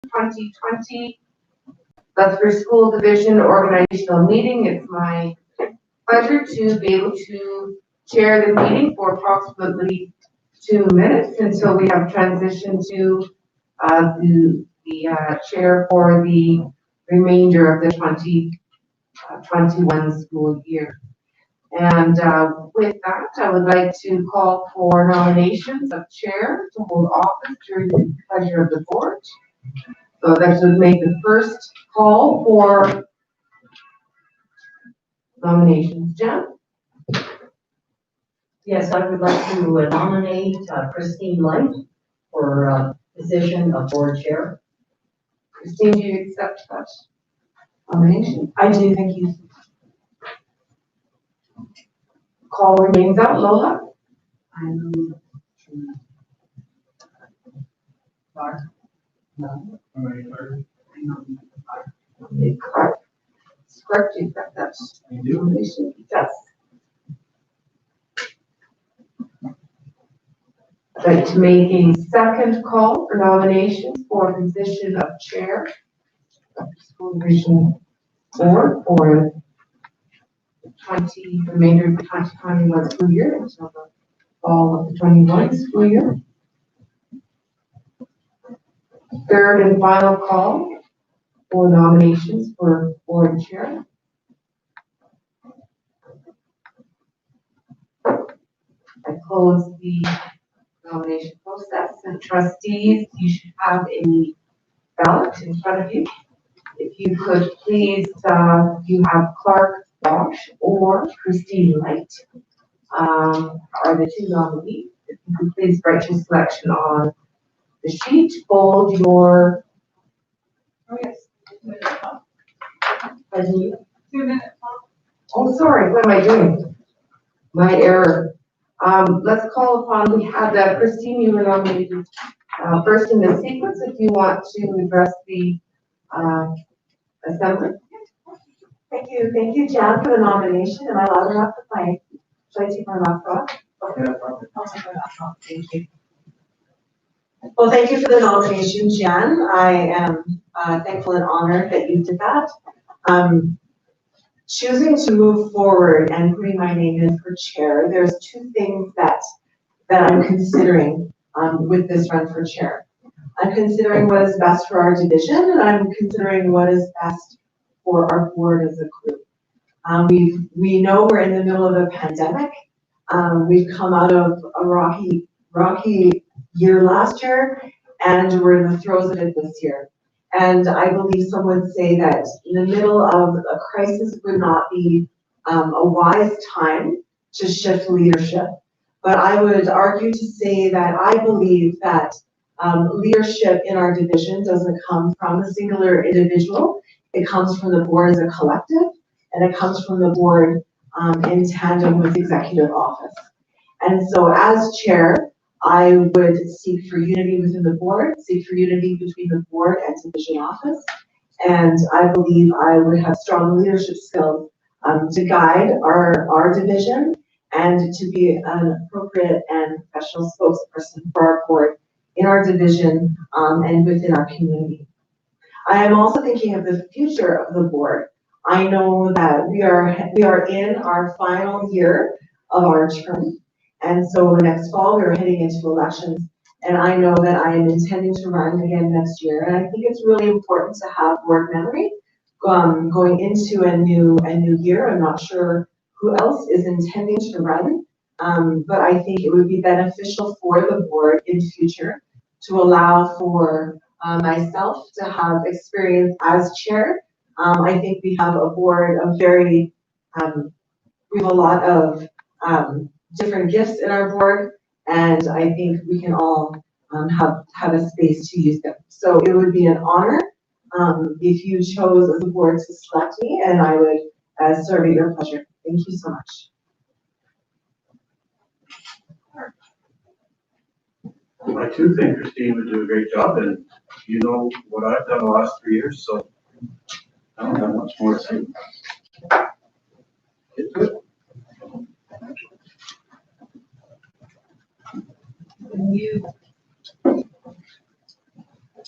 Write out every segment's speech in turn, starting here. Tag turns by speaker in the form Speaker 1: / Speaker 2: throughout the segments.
Speaker 1: 2020 Lethbridge School Division organizational meeting. It's my pleasure to be able to chair the meeting for approximately 2 minutes until we have transitioned to the chair for the remainder of the 2021 school year. And with that, I would like to call for nominations of chair to hold office during the pleasure of the board. So that would make the first call for nominations. Jen?
Speaker 2: Yes, I would like to nominate Christine Light for position of board chair.
Speaker 1: Christine, do you accept that nomination?
Speaker 2: I do, thank you.
Speaker 1: Call remains out. Lola?
Speaker 2: Clark.
Speaker 1: No. Clark. Clark, do you accept that nomination? Yes. I'd like to make a second call for nominations for position of chair of the school division board for the remainder of the 2021 school year until the fall of the 21 school year. Third and final call for nominations for board chair. I close the nomination process, and trustees, you should have a ballot in front of you. If you could please, you have Clark Bosch or Christine Light are the two nominees. If you could please write your selection on the sheet, fold your, oh yes, 2 minutes off. 2 minutes off. Oh, sorry, what am I doing? My error. Let's call upon, we had Christine, you were nominated first in the sequence if you want to address the assembly.
Speaker 3: Thank you, Jan, for the nomination. Am I allowed to have the mic? Should I take my mask off? Okay, I'll take my mask off. Thank you. Well, thank you for the nomination, Jan. I am thankful and honored that you did that. Choosing to move forward and putting my name in for chair, there's two things that I'm considering with this run for chair. I'm considering what is best for our division, and I'm considering what is best for our board as a group. We know we're in the middle of a pandemic. We've come out of a rocky year last year, and we're in the throes of it this year. And I believe some would say that in the middle of a crisis would not be a wise time to shift leadership. But I would argue to say that I believe that leadership in our division doesn't come from a singular individual. It comes from the board as a collective, and it comes from the board in tandem with executive office. And so as chair, I would seek for unity within the board, seek for unity between the board and division office. And I believe I would have strong leadership skills to guide our division and to be an appropriate and professional spokesperson for our board in our division and within our community. I am also thinking of the future of the board. I know that we are in our final year of our term. And so next fall, we're heading into elections, and I know that I am intending to run again next year. And I think it's really important to have board memory going into a new year. I'm not sure who else is intending to run, but I think it would be beneficial for the board in future to allow for myself to have experience as chair. I think we have a board of we have a lot of different gifts in our board, and I think we can all have a space to use them. So it would be an honor if you chose as a board to select me, and I would serve at your pleasure. Thank you so much.
Speaker 4: I too think Christine would do a great job, and you know what I've done the last 3 years, so I don't have much more to say. Get to it.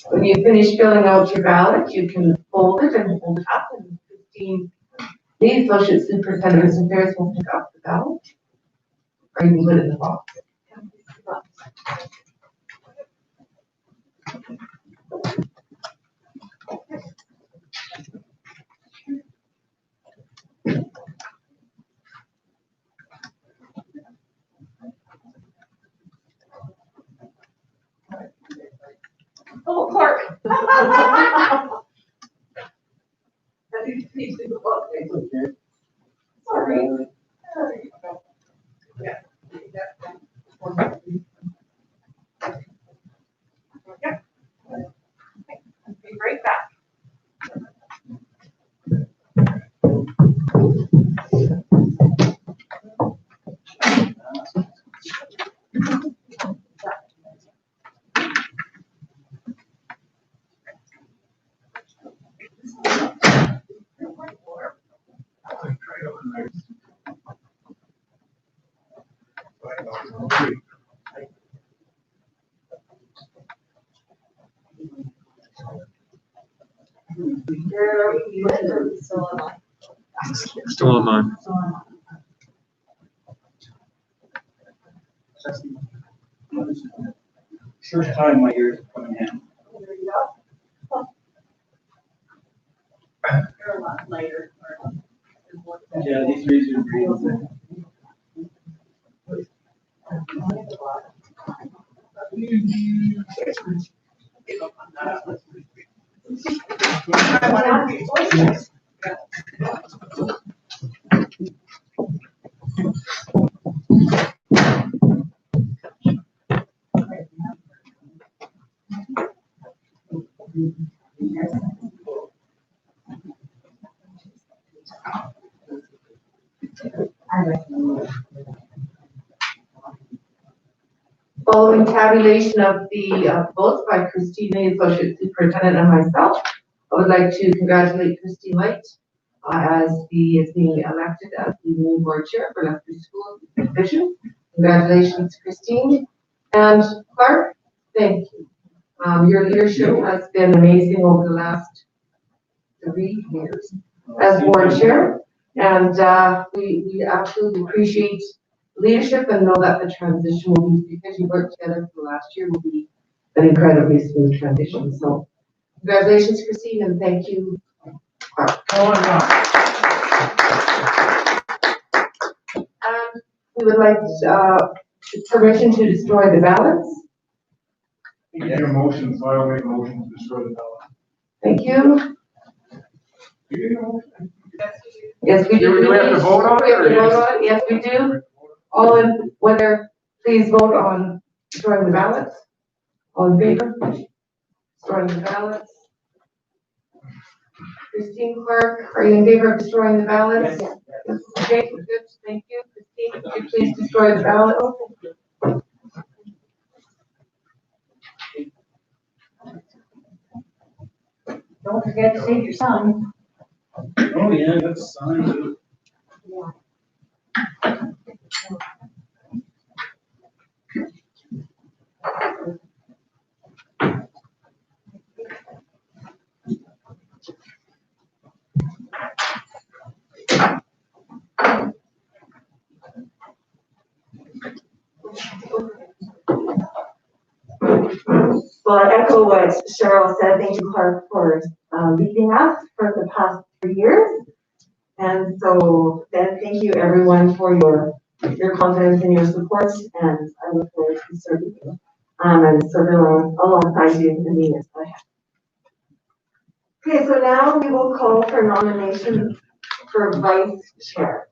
Speaker 1: When you finish filling out your ballot, you can fold it and hold it up, and Christine, the Associate Superintendent of Affairs will pick up the ballot. Or you can put it in the box. Oh, Clark. Sorry. Yeah. Be right back.
Speaker 5: Still on mine.
Speaker 6: First time my ears are coming in.
Speaker 2: You're a lot later.
Speaker 6: Yeah, these reasons are green.
Speaker 1: Following tabulation of the votes by Christine, the Associate Superintendent, and myself, I would like to congratulate Christine Light as being elected as the new board chair for Leicester School Division. Congratulations, Christine. And Clark, thank you. Your leadership has been amazing over the last 3 years as board chair. And we absolutely appreciate leadership and know that the transition will be, because you worked together for the last year, will be an incredibly smooth transition. So congratulations, Christine, and thank you, Clark. And we would like permission to destroy the ballots.
Speaker 7: You get a motion, so I will make a motion to destroy the ballot.
Speaker 1: Thank you.
Speaker 7: You get a motion?
Speaker 1: Yes, we do.
Speaker 7: Do we have to vote on it?
Speaker 1: We have to vote on it. Yes, we do. All in, whether, please vote on destroying the ballots. All in favor? Destroying the ballots. Christine Clark, are you in favor of destroying the ballots? Yes. Okay, good, thank you. Christine, would you please destroy the ballot?
Speaker 2: Don't forget to save your son.
Speaker 6: Oh, yeah, that's signed.
Speaker 3: Well, I echo what Cheryl said. Thank you, Clark, for leading us for the past 3 years. And so then thank you everyone for your confidence and your support. And I look forward to serving you and serving alongside you in the years ahead. Okay, so now we will call for nominations for vice chair.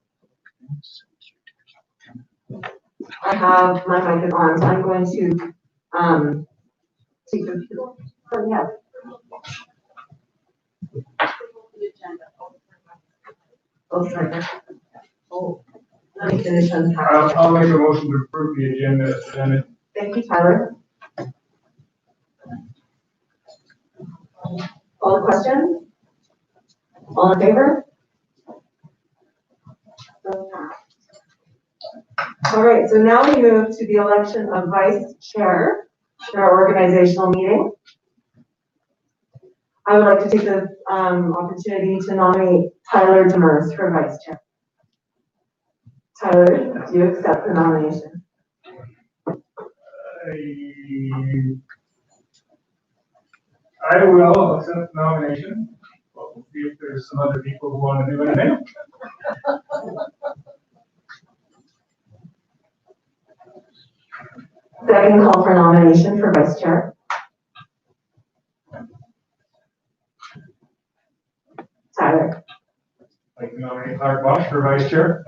Speaker 3: I have my mic is on, so I'm going to take the people. Oh, yeah. Oh, sorry. Oh, let me finish on time.
Speaker 7: I'll make a motion to approve the agenda as presented.
Speaker 3: Thank you, Tyler. All questions? All in favor? All right, so now we move to the election of vice chair in our organizational meeting. I would like to take this opportunity to nominate Tyler Demers for vice chair. Tyler, do you accept the nomination?
Speaker 7: I will accept the nomination, but we'll see if there's some other people who want to do anything.
Speaker 3: Second call for nomination for vice chair. Tyler.
Speaker 7: I'd like to nominate Clark Bosch for vice chair.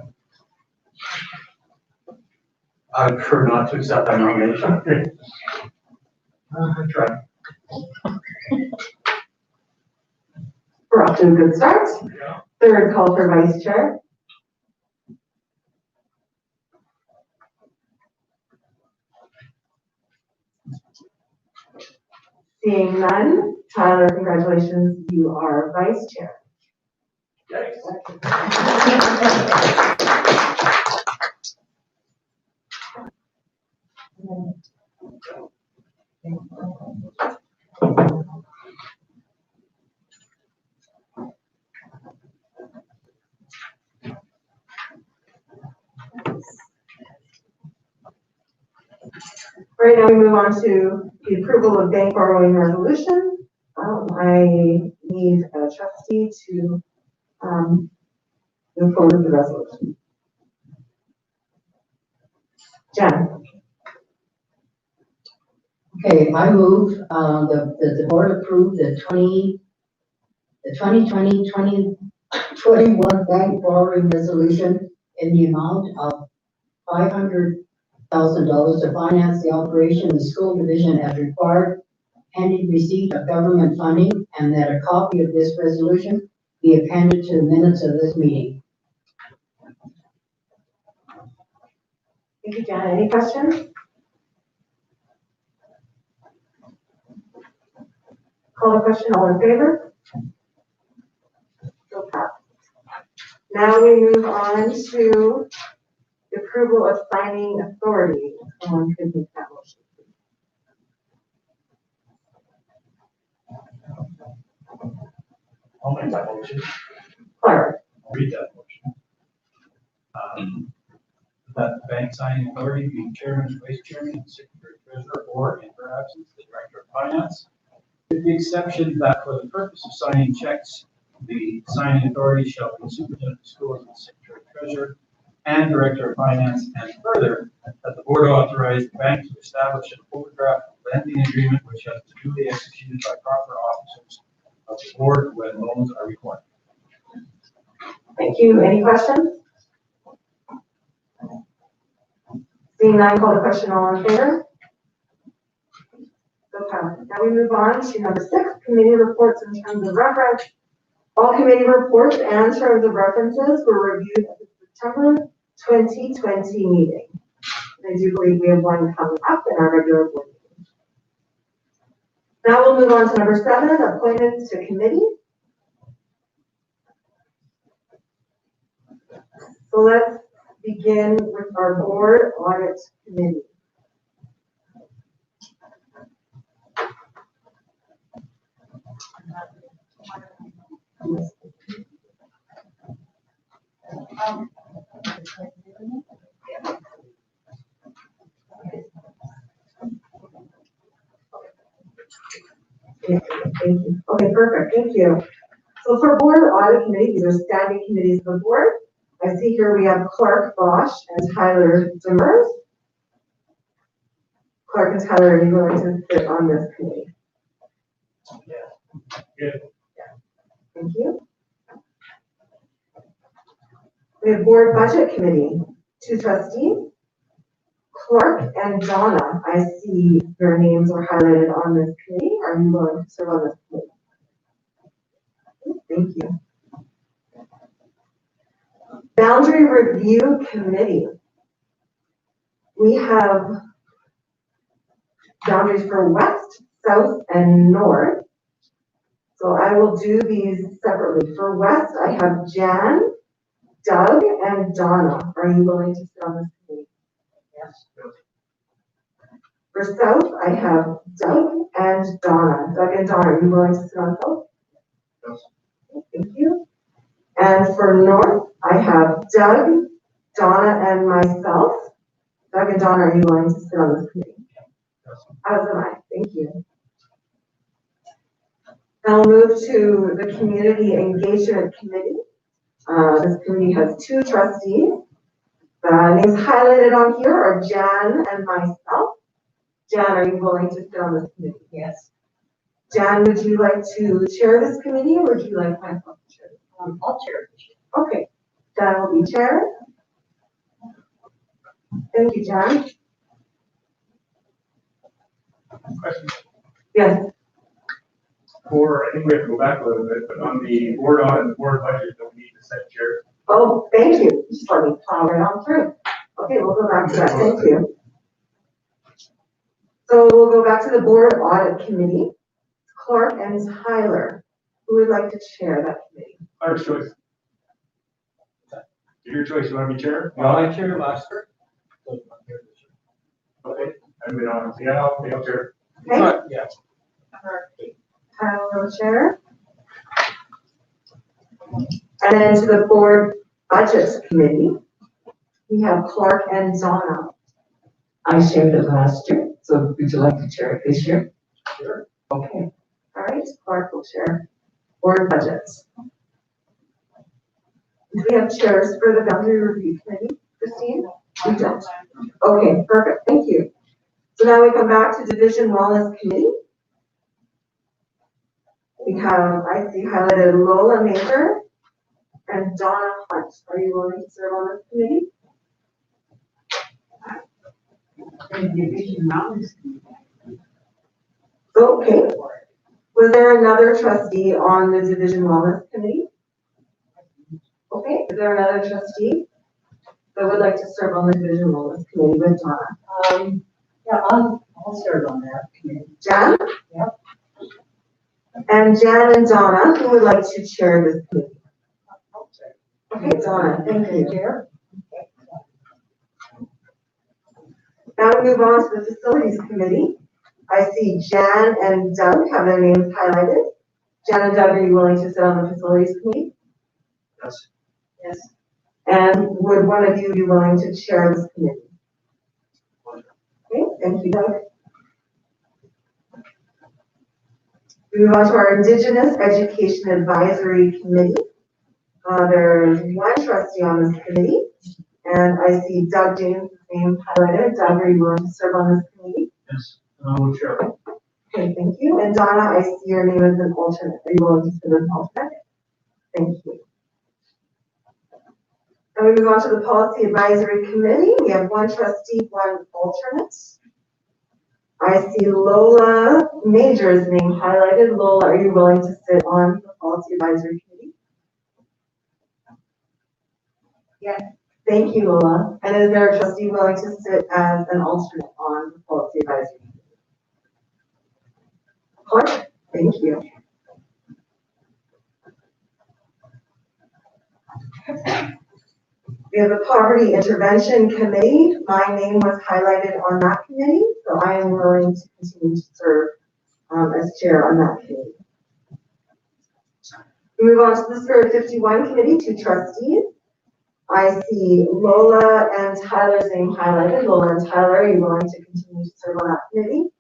Speaker 4: I prefer not to accept that nomination.
Speaker 7: Okay. Try.
Speaker 3: We're off to a good start.
Speaker 7: Yeah.
Speaker 3: Third call for vice chair. Seeing none, Tyler, congratulations, you are vice chair. Right now we move on to the approval of bank borrowing resolution. I need a trustee to move forward with the resolution. Jen.
Speaker 2: Okay, I move that the board approve the 2020-2021 bank borrowing resolution in the amount of $500,000 to finance the operation of the school division as required, pending receipt of government funding, and that a copy of this resolution be appended to the minutes of this meeting.
Speaker 3: Thank you, Jen. Any questions? Call the question, all in favor? So passed. Now we move on to the approval of signing authority. Someone could make that motion.
Speaker 6: I'll make that motion.
Speaker 3: Clark.
Speaker 6: I'll read that motion. That the bank signing authority being chairman, vice chairman, secretary treasurer, or in her absence, the director of finance. With the exception that for the purpose of signing checks, the signing authority shall be superintendent of schools and secretary treasurer and director of finance, and further, that the board authorize the bank to establish an overdraft lending agreement which has to be duly executed by proper officers of the board when loans are required.
Speaker 3: Thank you. Any questions? Seeing none, call the question, all in favor? Okay, now we move on to number 6, committee reports in terms of reference. All committee reports and terms of references were reviewed at the September 2020 meeting. I do believe we have one coming up in our regular board meeting. Now we'll move on to number 7, appointments to committees. So let's begin with our board audit committee. Thank you. Okay, perfect. Thank you. So for board audit committee, these are standing committees of the board. I see here we have Clark Bosch and Tyler Demers. Clark and Tyler, are you willing to sit on this committee?
Speaker 7: Yeah.
Speaker 3: Thank you. We have board budget committee, 2 trustees. Clark and Donna, I see their names are highlighted on this committee. Are you willing to serve on this committee? Thank you. Boundary review committee. We have boundaries for west, south, and north. So I will do these separately. For west, I have Jan, Doug, and Donna. Are you willing to sit on this committee?
Speaker 2: Yes.
Speaker 3: For south, I have Doug and Donna. Doug and Donna, are you willing to sit on both? And for North, I have Doug, Donna, and myself. Doug and Donna, are you willing to sit on this committee? As am I, thank you. Now we'll move to the Community Engagement Committee. This committee has 2 trustees. The names highlighted on here are Jan and myself. Jan, are you willing to sit on this committee?
Speaker 2: Yes.
Speaker 3: Jan, would you like to chair this committee or would you like myself to chair?
Speaker 2: I'll chair.
Speaker 3: Okay, Jan will be chair. Thank you, Jan.
Speaker 7: Question
Speaker 3: Yes.
Speaker 7: for, I think we have to go back a little bit, but on the board audit and the board budget, that we need to set chair.
Speaker 3: Oh, thank you. Just let me plow right on through. Okay, we'll go back to that. Thank you. So we'll go back to the board audit committee. Clark and Tyler, who would like to chair that committee?
Speaker 7: Clark's choice. Your choice, you want to be chair?
Speaker 6: Well, I chaired last year. So I'm here this year.
Speaker 7: Okay, I've been on, yeah, I'll chair.
Speaker 3: Okay,
Speaker 6: But, yeah.
Speaker 3: Tyler will chair. And then to the board budget committee, we have Clark and Donna.
Speaker 1: I shared it last year, so would you like to chair it this year?
Speaker 6: Sure.
Speaker 1: Okay.
Speaker 3: All right, Clark will chair board budgets. Do we have chairs for the boundary review committee, Christine? We don't. Okay, perfect, thank you. So now we come back to division wellness committee. We have, I see highlighted Lola Major and Donna Hunt. Are you willing to serve on this committee? Okay. Was there another trustee on the division wellness committee? Okay, is there another trustee that would like to serve on the division wellness committee with Donna?
Speaker 2: Yeah, I'll serve on that committee.
Speaker 3: Jan?
Speaker 2: Yep.
Speaker 3: And Jan and Donna, who would like to chair this committee? Okay, Donna, thank you.
Speaker 2: Chair?
Speaker 3: Now we move on to the facilities committee. I see Jan and Doug have their names highlighted. Jan and Doug, are you willing to sit on the facilities committee?
Speaker 7: Yes.
Speaker 3: Yes. And would one of you be willing to chair this committee? Okay, thank you, Doug. We move on to our Indigenous Education Advisory Committee. There's 1 trustee on this committee, and I see Doug James' name highlighted. Doug, are you willing to serve on this committee?
Speaker 7: Yes, I will chair.
Speaker 3: Okay, thank you. And Donna, I see your name as an alternate. Are you willing to serve as an alternate? Thank you. And we move on to the Policy Advisory Committee. We have 1 trustee, 1 alternate. I see Lola Major's name highlighted. Lola, are you willing to sit on the Policy Advisory Committee? Yes. Thank you, Lola. And is there a trustee willing to sit as an alternate on the Policy Advisory Committee? Clark, thank you. We have a Poverty Intervention Committee. My name was highlighted on that committee, so I am willing to continue to serve as chair on that committee. We move on to the Spirit 51 Committee, 2 trustees. I see Lola and Tyler's name highlighted. Lola and Tyler, are you willing to continue to serve on that committee?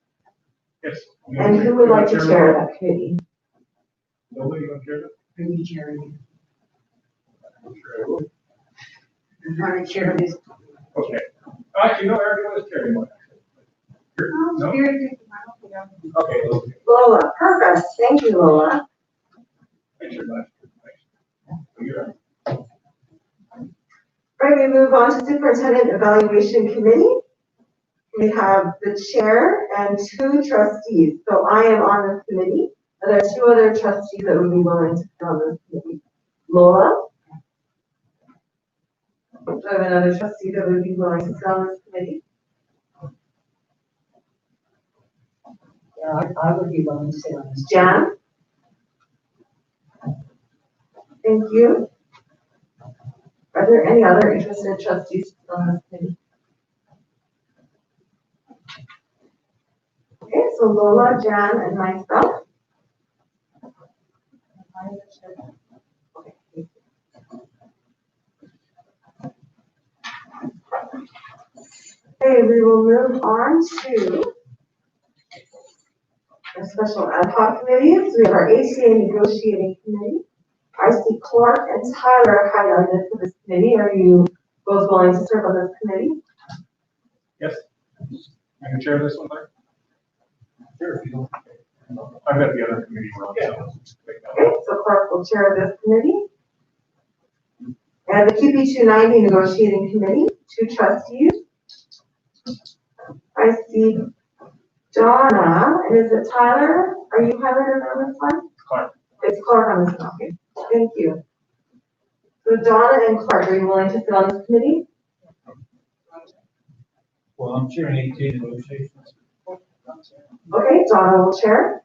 Speaker 7: Yes.
Speaker 3: And who would like to chair that committee?
Speaker 7: Nobody want to chair that?
Speaker 2: Are you chairing?
Speaker 7: I'm sure I will.
Speaker 2: I'm trying to chair this.
Speaker 7: Okay. Actually, no, I already was chairing one. No? Okay, okay.
Speaker 3: Lola, perfect. Thank you, Lola.
Speaker 7: I should last. You're right.
Speaker 3: Right, we move on to Superintendent Evaluation Committee. We have the chair and 2 trustees. So I am on this committee. Are there 2 other trustees that would be willing to sit on this committee? Lola? Do I have another trustee that would be willing to sit on this committee?
Speaker 2: Yeah, I would be willing to sit on this.
Speaker 3: Jan? Thank you. Are there any other interested trustees on this committee? Okay, so Lola, Jan, and myself. Okay, thank you. Okay, we will move on to our special ad hoc committees. We have our ACA negotiating committee. I see Clark and Tyler highlighted for this committee. Are you both willing to serve on this committee?
Speaker 7: Yes. I can chair this one, Larry?
Speaker 6: Sure, if you don't.
Speaker 7: I've got the other committee.
Speaker 3: Okay, so Clark will chair this committee. And the QP 290 negotiating committee, 2 trustees. I see Donna, and is it Tyler? Are you highlighted on this one?
Speaker 7: Clark.
Speaker 3: It's Clark on this one, okay, thank you. So Donna and Clark, are you willing to sit on this committee?
Speaker 6: Well, I'm chairing ATA negotiations.
Speaker 3: Okay, Donna will chair.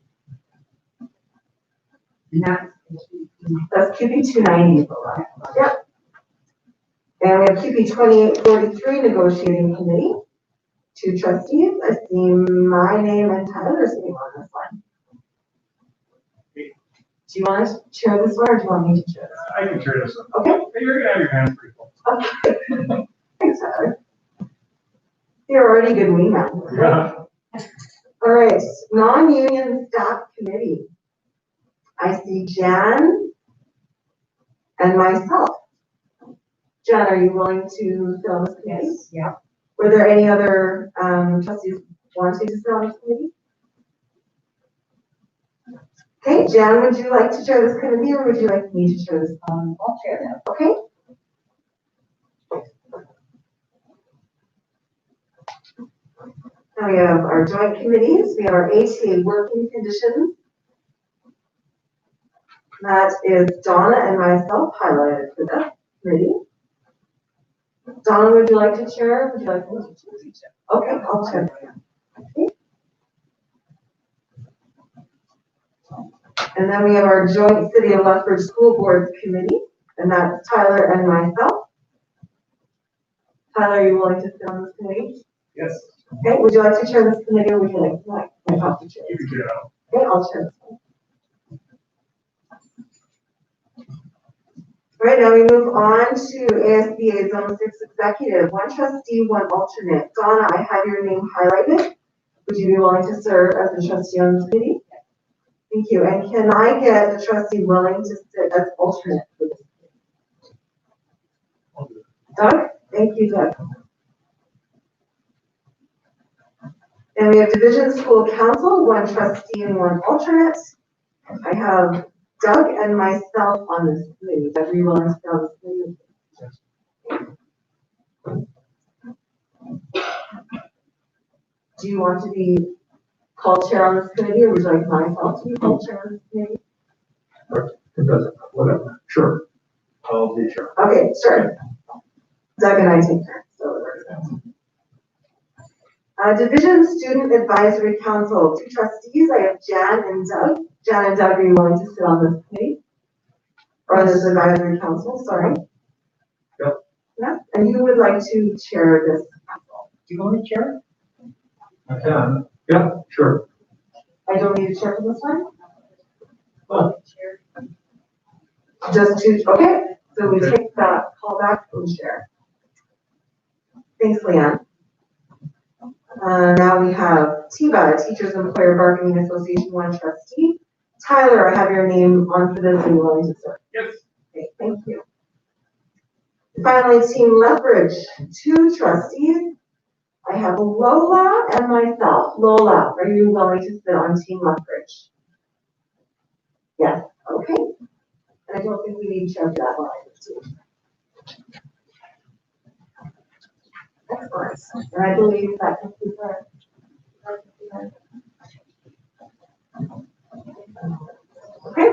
Speaker 3: That's QP 290. Yep. And we have QP 2843 negotiating committee, 2 trustees. I see my name and Tyler's name on this one. Do you want to chair this one or do you want me to chair this
Speaker 7: I can chair this one.
Speaker 3: one? Okay.
Speaker 7: Hey, you're gonna have your hands pretty full.
Speaker 3: Okay. Thanks, Tyler. You're already a good wingman.
Speaker 7: Yeah.
Speaker 3: All right, non-union staff committee. I see Jan and myself. Jan, are you willing to sit on this committee?
Speaker 2: Yeah.
Speaker 3: Were there any other trustees wanting to sit on this committee? Okay, Jan, would you like to chair this committee or would you like me to chair this?
Speaker 2: I'll chair that.
Speaker 3: Okay. Now we have our joint committees. We have our ATA working conditions. That is Donna and myself highlighted for this committee. Donna, would you like to chair? Would you like me to chair? Okay, I'll chair. Okay. And then we have our joint City of Lethbridge School Boards Committee, and that's Tyler and myself. Tyler, are you willing to sit on this committee?
Speaker 7: Yes.
Speaker 3: Okay, would you like to chair this committee or would you like myself to chair?
Speaker 7: You can chair that.
Speaker 3: Okay, I'll chair this one. All right, now we move on to ASBA Zone 6 Executive, 1 trustee, 1 alternate. Donna, I have your name highlighted. Would you be willing to serve as a trustee on this committee? Thank you. And can I get a trustee willing to sit as alternate for this committee? Doug? Thank you, Doug. And we have Division School Council, 1 trustee and 1 alternate. I have Doug and myself on this committee. Doug, are you willing to sit on this committee? Do you want to be called chair on this committee, or would you like myself to be called chair on this committee?
Speaker 4: It doesn't, whatever, sure. I'll be sure.
Speaker 3: Okay, sure. Doug and I take turns, so it works out. Division Student Advisory Council, 2 trustees. I have Jan and Doug. Jan and Doug, are you willing to sit on this committee? Or this advisory council, sorry.
Speaker 4: Yep.
Speaker 3: Yeah, and you would like to chair this council?
Speaker 2: Do you want to chair?
Speaker 4: I can, yeah, sure.
Speaker 3: I don't need to chair for this one?
Speaker 2: Well,
Speaker 3: Just 2, okay, so we take that call back from chair. Thanks, Leanne. Now we have TIBA, Teachers Employer Bargaining Association 1 trustee. Tyler, I have your name on for this. Are you willing to serve?
Speaker 7: Yes.
Speaker 3: Okay, thank you. Finally, Team Lethbridge, 2 trustees. I have Lola and myself. Lola, are you willing to sit on Team Lethbridge? Yes, okay. And I don't think we need to check that line. Excellent. And I believe that concludes our. Okay.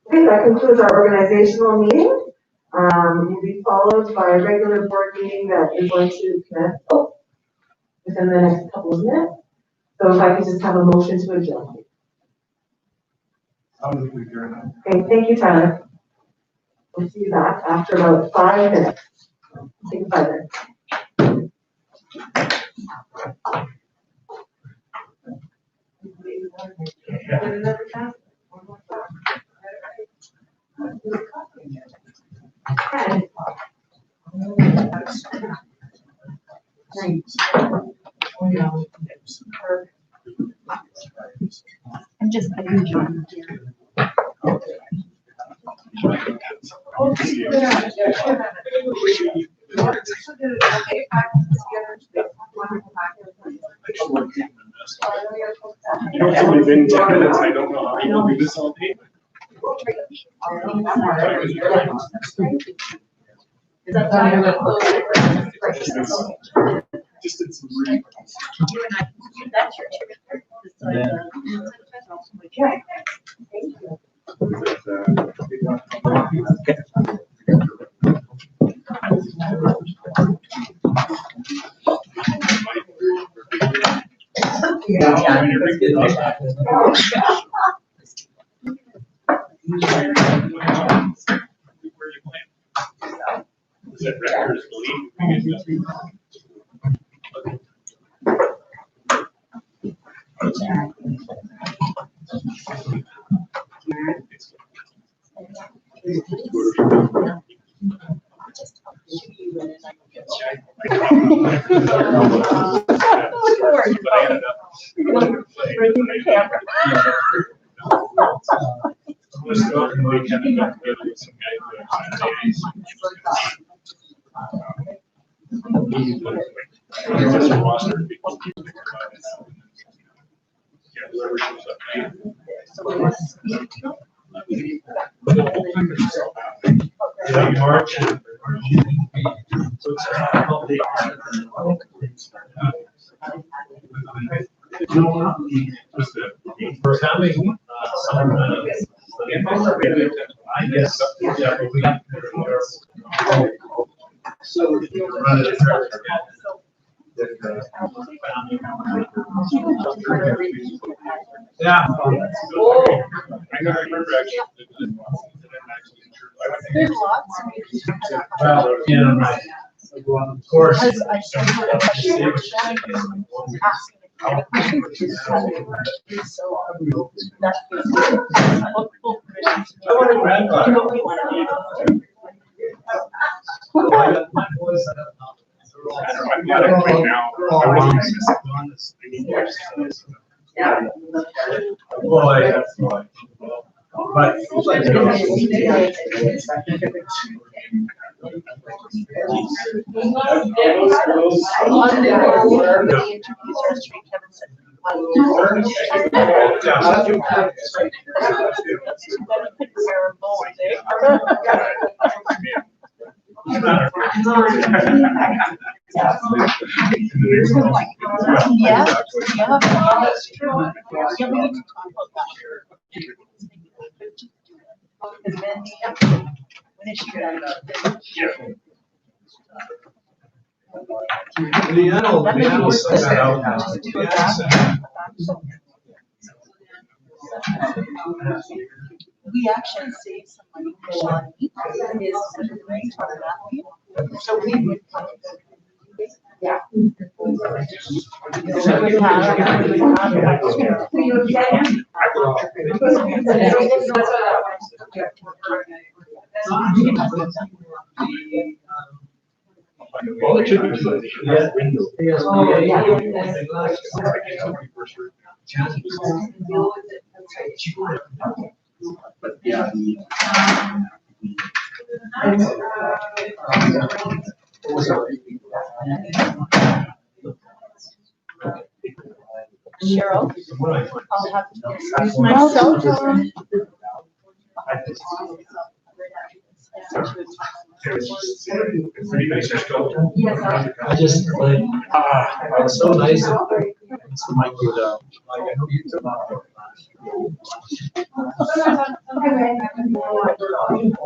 Speaker 3: Okay, that concludes our organizational meeting. Will be followed by a regular board meeting that is going to commence within the next couple of minutes. So if I could just have a motion to adjourn.
Speaker 7: I'll move to adjourn.
Speaker 3: Okay, thank you, Tyler. We'll see you back after about 5 minutes. Take a 5 minutes. Yeah.
Speaker 5: I'm just.
Speaker 7: You know, it's only been 10 minutes, I don't know how people do this all day. Just did some reading.
Speaker 5: That's your
Speaker 6: Yeah.
Speaker 7: Is that record believe? March. For having I guess, yeah, but we have. So. Yeah. I know, I remember actually.
Speaker 5: There's lots.
Speaker 6: Well, yeah, right. Of course.
Speaker 5: Because I started asking so that's multiple permissions.
Speaker 6: I want to grandfather.
Speaker 5: You know what we want to do?
Speaker 6: My boys,
Speaker 7: I'm not right now. I wasn't
Speaker 1: Yeah.
Speaker 6: boy, that's boy. But.
Speaker 5: Yeah, that's true. Yeah, we need to talk about that. Because then, when it's good, we actually saved some money on so we would. Yeah.
Speaker 7: Well, it should be good.
Speaker 4: But yeah,
Speaker 5: Cheryl, I'll have to excuse myself.
Speaker 6: I just like, it was so nice. It's Mike would, like, I know you took off.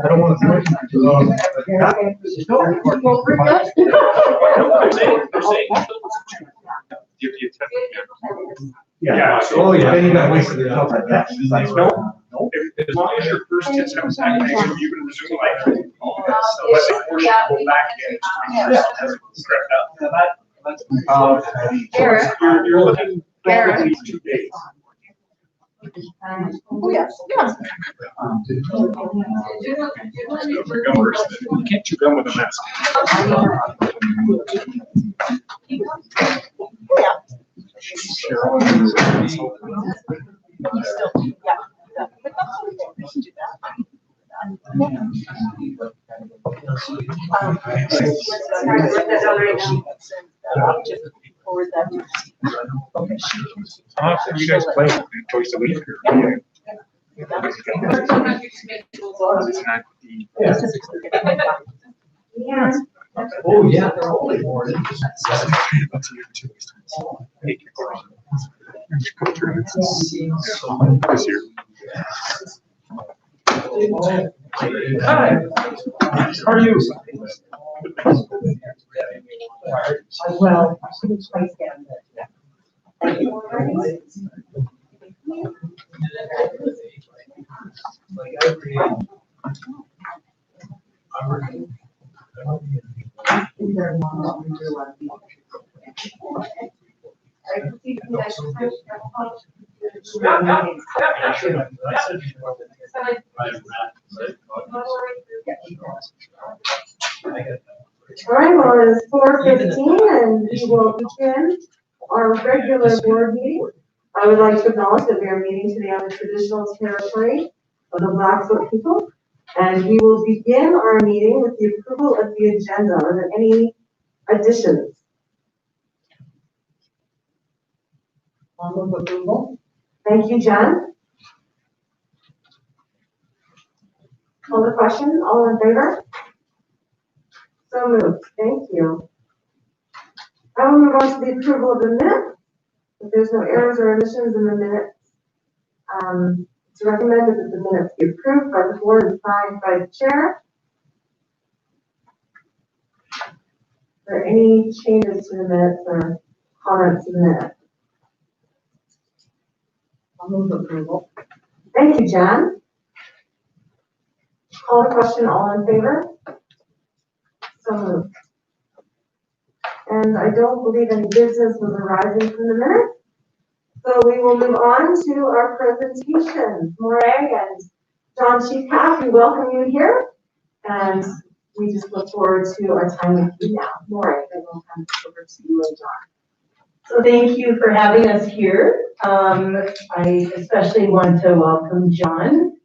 Speaker 6: I don't want to.
Speaker 7: Yeah.
Speaker 6: Oh, yeah. Then you got wasted the help like that.
Speaker 7: No, as long as your first kids have a second, you can resume life. But they force you to go back and you're looking probably 2 days.
Speaker 5: Oh, yes, yes.
Speaker 7: You can't chew gum with a mask.
Speaker 5: You still, yeah. But that's okay. We can do that. Forward that to okay.
Speaker 7: How often you guys play? Twice a week? Or?
Speaker 1: Yeah.
Speaker 6: Oh, yeah, they're holy morning.
Speaker 7: This year.
Speaker 6: Hi. How are you?
Speaker 5: Well, twice down.
Speaker 3: All right, well, it's 4:15 and we will begin our regular board meeting. I would like to acknowledge that we are meeting today on the traditional territory of the Blackfoot people. And we will begin our meeting with the approval of the agenda. Are there any additions?
Speaker 2: I'll move approval.
Speaker 3: Thank you, Jen. Call the question, all in favor? So moved, thank you. I will move on to the approval of the minutes. If there's no errors or omissions in the minutes, it's recommended that the minutes be approved by the board and signed by the chair. Are there any changes to the minutes or comments to the minutes?
Speaker 2: I'll move approval.
Speaker 3: Thank you, Jen. Call the question, all in favor? So moved. And I don't believe any business was arising from the minutes. So we will move on to our presentation. Morag and John Chief, we welcome you here. And we just look forward to our time with you now. Morag, I will hand this over to you and John.
Speaker 8: So thank you for having us here. I especially want to welcome John.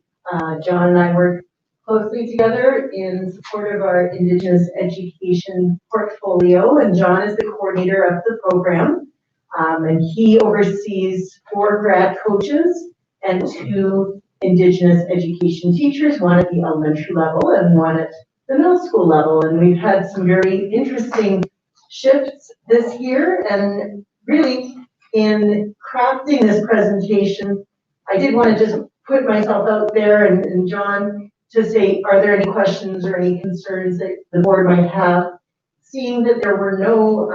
Speaker 8: John and I work closely together in support of our Indigenous education portfolio, and John is the coordinator of the program. And he oversees 4 grad coaches and 2 Indigenous education teachers, one at the elementary level and one at the middle school level. And we've had some very interesting shifts this year, and really in crafting this presentation, I did want to just put myself out there and John to say, are there any questions or any concerns that the board might have? Seeing that there were no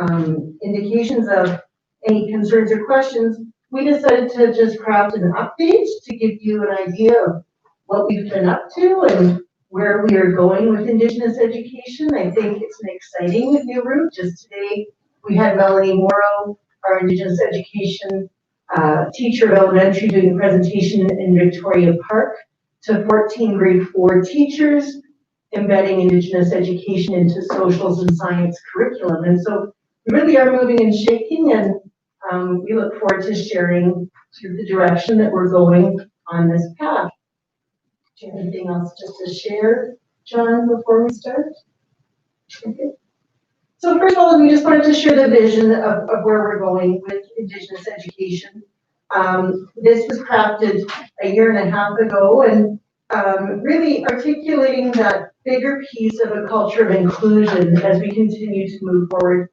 Speaker 8: indications of any concerns or questions, we decided to just craft an update to give you an idea of what we've been up to and where we are going with Indigenous education. I think it's an exciting new route. Just today, we had Melanie Morrow, our Indigenous education teacher of elementary, doing a presentation in Victoria Park to 14 grade 4 teachers, embedding Indigenous education into socials and science curriculum. And so we really are moving and shaking, and we look forward to sharing through the direction that we're going on this path. Do you have anything else just to share, John, before we start? Okay. So first of all, we just wanted to share the vision of where we're going with Indigenous education. This was crafted a year and a half ago, and really articulating that bigger piece of a culture of inclusion as we continue to move forward,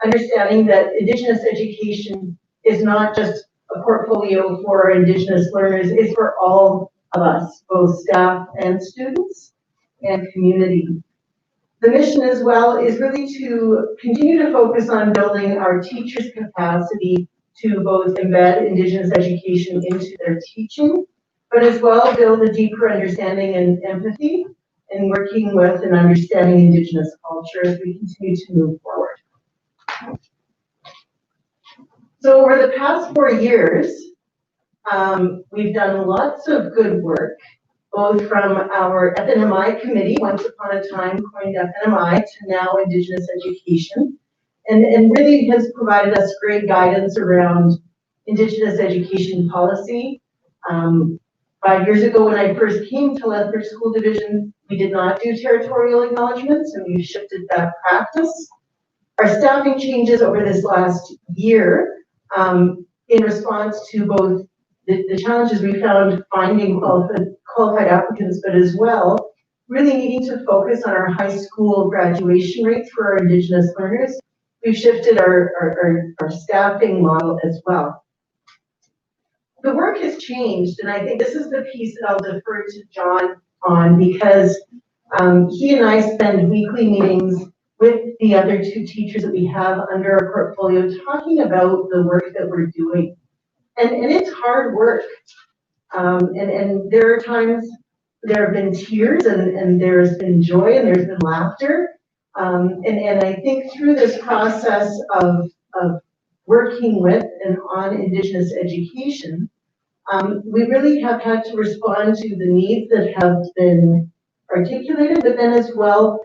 Speaker 8: understanding that Indigenous education is not just a portfolio for Indigenous learners, it's for all of us, both staff and students and community. The mission as well is really to continue to focus on building our teachers' capacity to both embed Indigenous education into their teaching, but as well build a deeper understanding and empathy in working with and understanding Indigenous culture as we continue to move forward. So over the past 4 years, we've done lots of good work, both from our FNMI committee, once upon a time coined FNMI, to now Indigenous education, and really has provided us great guidance around Indigenous education policy, 5 years ago, when I first came to Lethbridge School Division, we did not do territorial acknowledgements, and we've shifted that practice. Our staffing changes over this last year, in response to both the challenges we found finding qualified applicants, but as well, really needing to focus on our high school graduation rates for our Indigenous learners. We've shifted our staffing model as well. The work has changed, and I think this is the piece that I'll defer to John on, because he and I spend weekly meetings with the other two teachers that we have under our portfolio, talking about the work that we're doing. And it's hard work. And there are times there have been tears, and there's been joy, and there's been laughter. And I think through this process of working with and on Indigenous education, we really have had to respond to the needs that have been articulated, but then as well,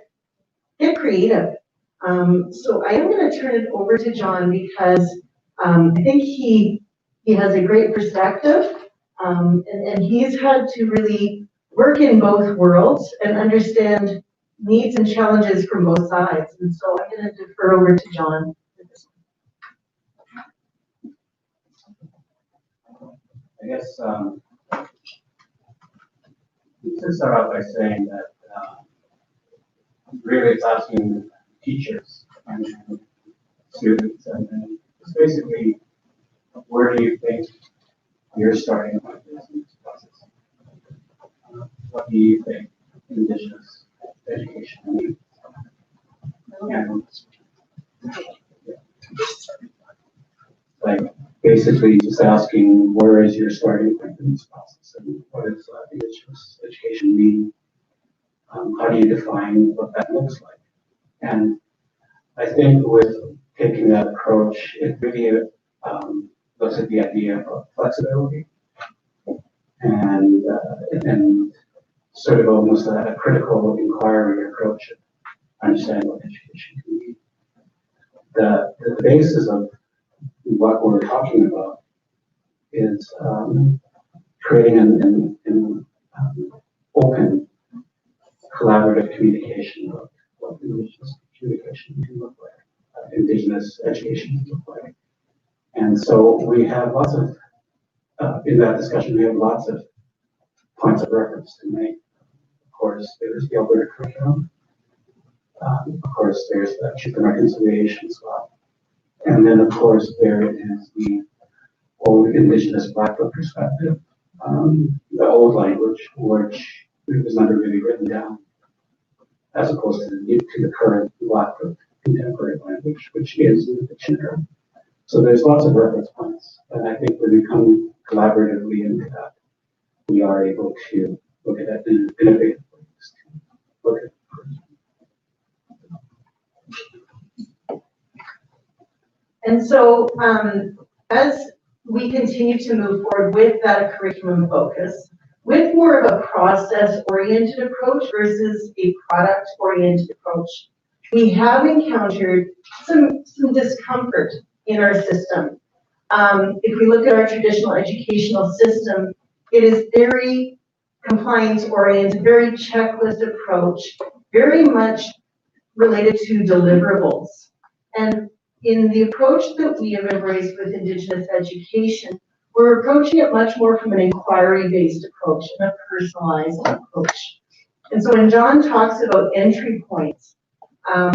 Speaker 8: get creative. So I am going to turn it over to John, because I think he has a great perspective, and he's had to really work in both worlds and understand needs and challenges from both sides. And so I'm going to defer over to John.
Speaker 6: I guess to start off by saying that really it's asking teachers and students, and it's basically, where do you think you're starting with this process? What do you think Indigenous education needs? And like basically just asking, where is your starting point in this process, and what is Indigenous education mean? How do you define what that looks like? And I think with taking that approach, it really looks at the idea of flexibility and sort of almost a critical inquiry approach of understanding what education can be. The basis of what we're talking about is creating an open, collaborative communication of what Indigenous communication can look like, Indigenous education can look like. And so we have lots of, in that discussion, we have lots of points of reference to make. Of course, there's the Alberta curriculum. Of course, there's the Truth and Reconciliation as well. And then, of course, there is the old Indigenous Black Book perspective, the old language, which was never really written down, as opposed to the current Black Book contemporary language, which is in the dictionary. So there's lots of reference points, and I think when we come collaboratively into that, we are able to look at that in innovative ways to look at it.
Speaker 8: And so, as we continue to move forward with that curriculum focus, with more of a process-oriented approach versus a product-oriented approach, we have encountered some discomfort in our system. If we look at our traditional educational system, it is very compliance-oriented, very checklist approach, very much related to deliverables. And in the approach that we have embraced with Indigenous education, we're approaching it much more from an inquiry-based approach and a personalized approach. And so when John talks about entry points,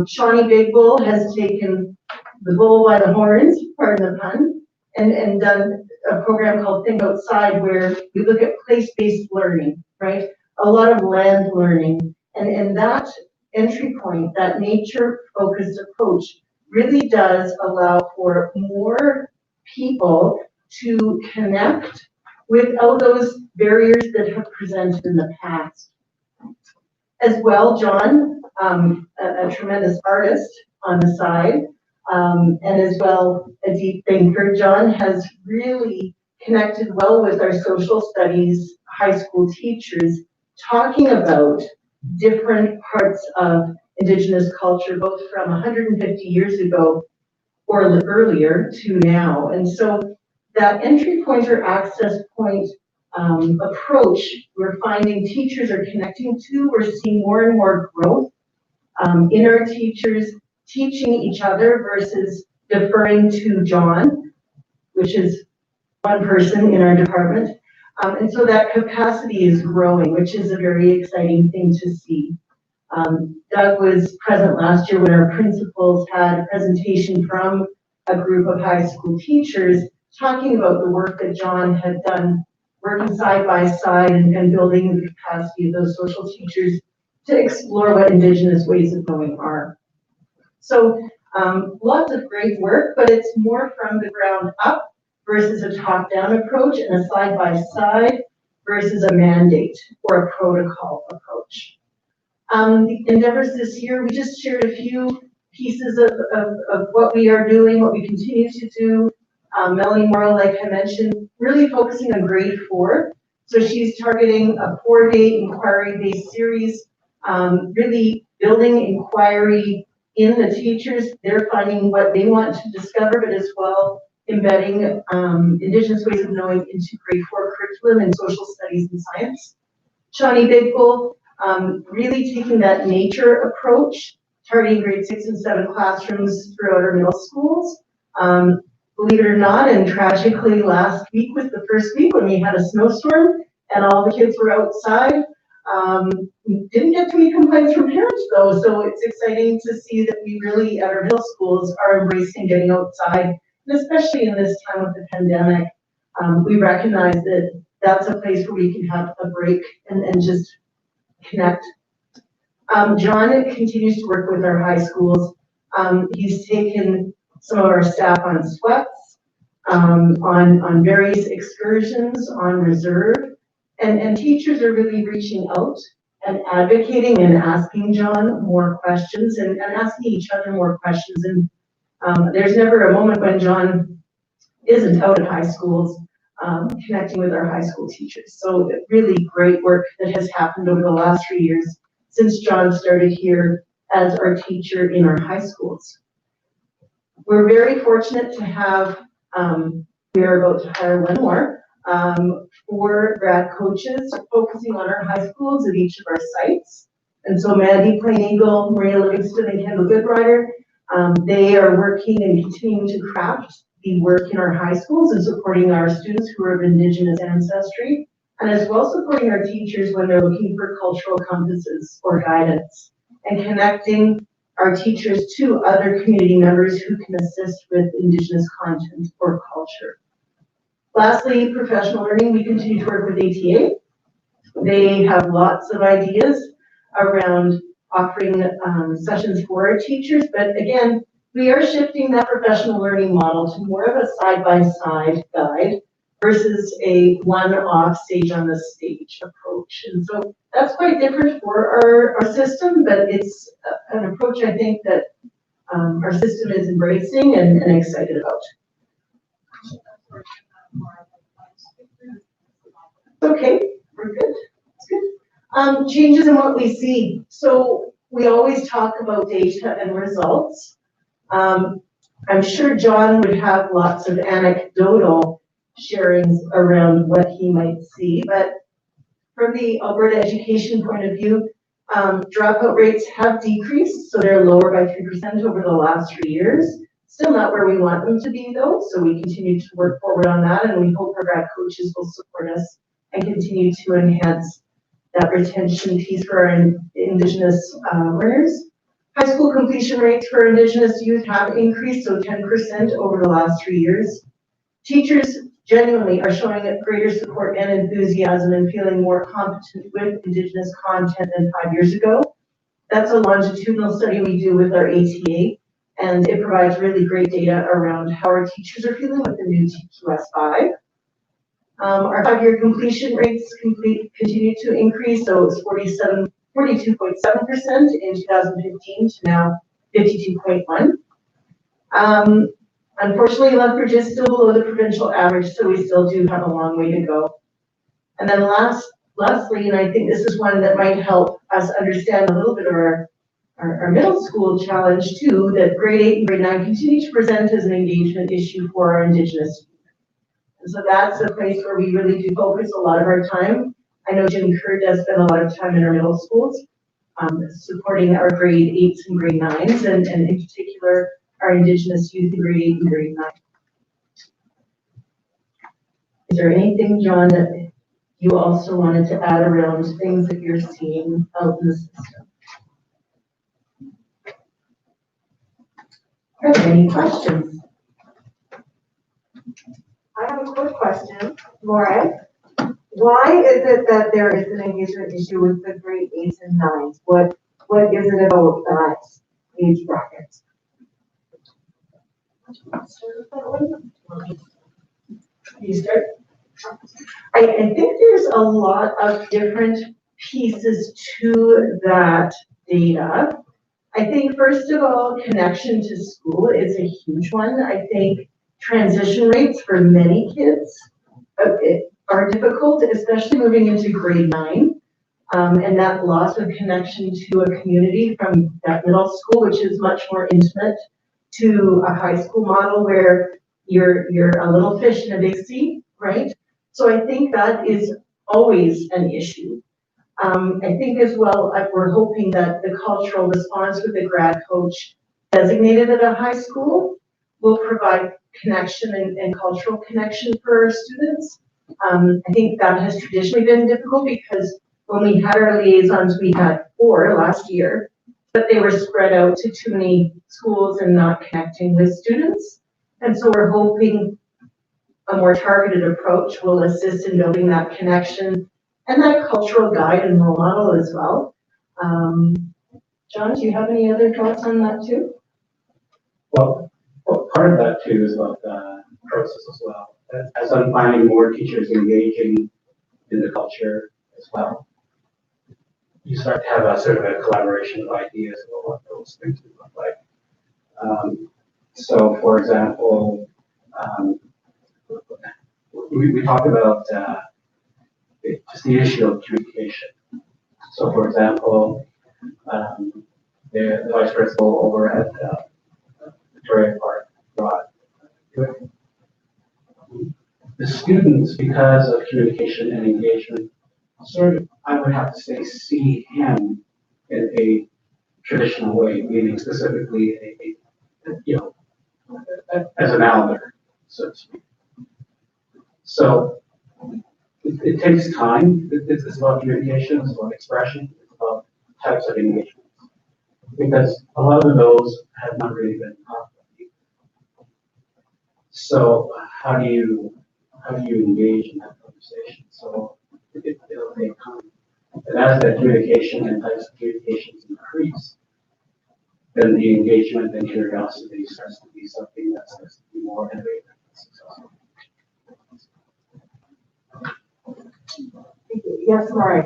Speaker 8: Shawnee Big Bull has taken the bull by the horns, pardon the pun, and done a program called Think Outside, where we look at place-based learning, right? A lot of land learning, and that entry point, that nature-focused approach, really does allow for more people to connect without those barriers that have presented in the past. As well, John, a tremendous artist on the side, and as well a deep thinker, John has really connected well with our social studies high school teachers, talking about different parts of Indigenous culture, both from 150 years ago or earlier to now. And so that entry point or access point approach we're finding teachers are connecting to. We're seeing more and more growth in our teachers teaching each other versus deferring to John, which is one person in our department. And so that capacity is growing, which is a very exciting thing to see. Doug was present last year when our principals had a presentation from a group of high school teachers talking about the work that John had done, working side by side and building the capacity of those social teachers to explore what Indigenous ways of knowing are. So lots of great work, but it's more from the ground up versus a top-down approach and a side-by-side versus a mandate or a protocol approach. The endeavors this year, we just shared a few pieces of what we are doing, what we continue to do. Melanie Morrow, like I mentioned, really focusing on grade 4. So she's targeting a 4-day inquiry-based series, really building inquiry in the teachers. They're finding what they want to discover, but as well embedding Indigenous ways of knowing into grade 4 curriculum in social studies and science. Shawnee Bigbull, really taking that nature approach, targeting grade 6 and 7 classrooms throughout our middle schools. Believe it or not, and tragically last week was the first week when we had a snowstorm and all the kids were outside. Didn't get too many complaints from parents though, so it's exciting to see that we really at our middle schools are embracing getting outside, and especially in this time of the pandemic. We recognize that that's a place where we can have a break and just connect. John continues to work with our high schools. He's taken some of our staff on sweats, on various excursions, on reserve, and teachers are really reaching out and advocating and asking John more questions and asking each other more questions. And there's never a moment when John isn't out at high schools connecting with our high school teachers. So really great work that has happened over the last 3 years since John started here as our teacher in our high schools. We're very fortunate to have, we are about to hire one more, 4 grad coaches focusing on our high schools at each of our sites. And so Mandy Plain Eagle, Maria Livingston, and Kendall Goodrider, they are working and continuing to craft the work in our high schools and supporting our students who are of Indigenous ancestry, and as well supporting our teachers when they're looking for cultural compasses or guidance, and connecting our teachers to other community members who can assist with Indigenous content or culture. Lastly, professional learning, we continue to work with ATA. They have lots of ideas around offering sessions for our teachers, but again, we are shifting that professional learning model to more of a side-by-side guide versus a one-off stage on the stage approach. And so that's quite different for our system, but it's an approach I think that our system is embracing and excited about. Okay, we're good. That's good. Changes in what we see. So we always talk about data and results. I'm sure John would have lots of anecdotal sharings around what he might see, but from the Alberta education point of view, dropout rates have decreased, so they're lower by 3% over the last 3 years. Still not where we want them to be though, so we continue to work forward on that, and we hope our grad coaches will support us and continue to enhance that retention piece for our Indigenous learners. High school completion rates for Indigenous youth have increased, so 10% over the last 3 years. Teachers genuinely are showing greater support and enthusiasm and feeling more competent with Indigenous content than 5 years ago. That's a longitudinal study we do with our ATA, and it provides really great data around how our teachers are feeling with the new TQS5. Our 5-year completion rates continue to increase, so it's 42.7% in 2015 to now 52.1%. Unfortunately, Lethbridge is still below the provincial average, so we still do have a long way to go. And then lastly, and I think this is one that might help us understand a little bit of our middle school challenge too, that grade 8 and grade 9 continue to present as an engagement issue for our Indigenous youth. And so that's a place where we really do focus a lot of our time. I know Jim Kerr does spend a lot of time in our middle schools, supporting our grade 8s and grade 9s, and in particular, our Indigenous youth in grade 8 and grade 9. Is there anything, John, that you also wanted to add around things that you're seeing out in the system? Are there any questions?
Speaker 3: I have a quick question, Laura. Why is it that there is an engagement issue with the grade 8s and 9s? What is it about that age bracket?
Speaker 8: You start? I think there's a lot of different pieces to that data. I think, first of all, connection to school is a huge one. I think transition rates for many kids are difficult, especially moving into grade 9. And that loss of connection to a community from that middle school, which is much more intimate, to a high school model where you're a little fish in a big sea, right? So I think that is always an issue. I think as well, we're hoping that the cultural response with the grad coach designated at a high school will provide connection and cultural connection for our students. I think that has traditionally been difficult because when we had our liaisons, we had 4 last year, but they were spread out to too many schools and not connecting with students. And so we're hoping a more targeted approach will assist in building that connection and that cultural guide and role model as well. John, do you have any other thoughts on that too?
Speaker 9: Well, part of that too is about the process as well. As I'm finding more teachers engaging in the culture as well, you start to have a sort of a collaboration of ideas about what those things would look like. So, for example, we talked about just the issue of communication. So, for example, the vice principal over at Victoria Park brought the students, because of communication and engagement, sort of, I would have to say, see him in a traditional way, meaning specifically as an elder, so to speak. So it takes time. It's about communication, it's about expression, it's about types of engagement. Because a lot of those have not really been taught. So how do you engage in that conversation? So it'll take time. And as that communication and types of communications increase, then the engagement and curiosity starts to be something that starts to be more innovative and successful.
Speaker 3: Thank you. Yes, Laurie.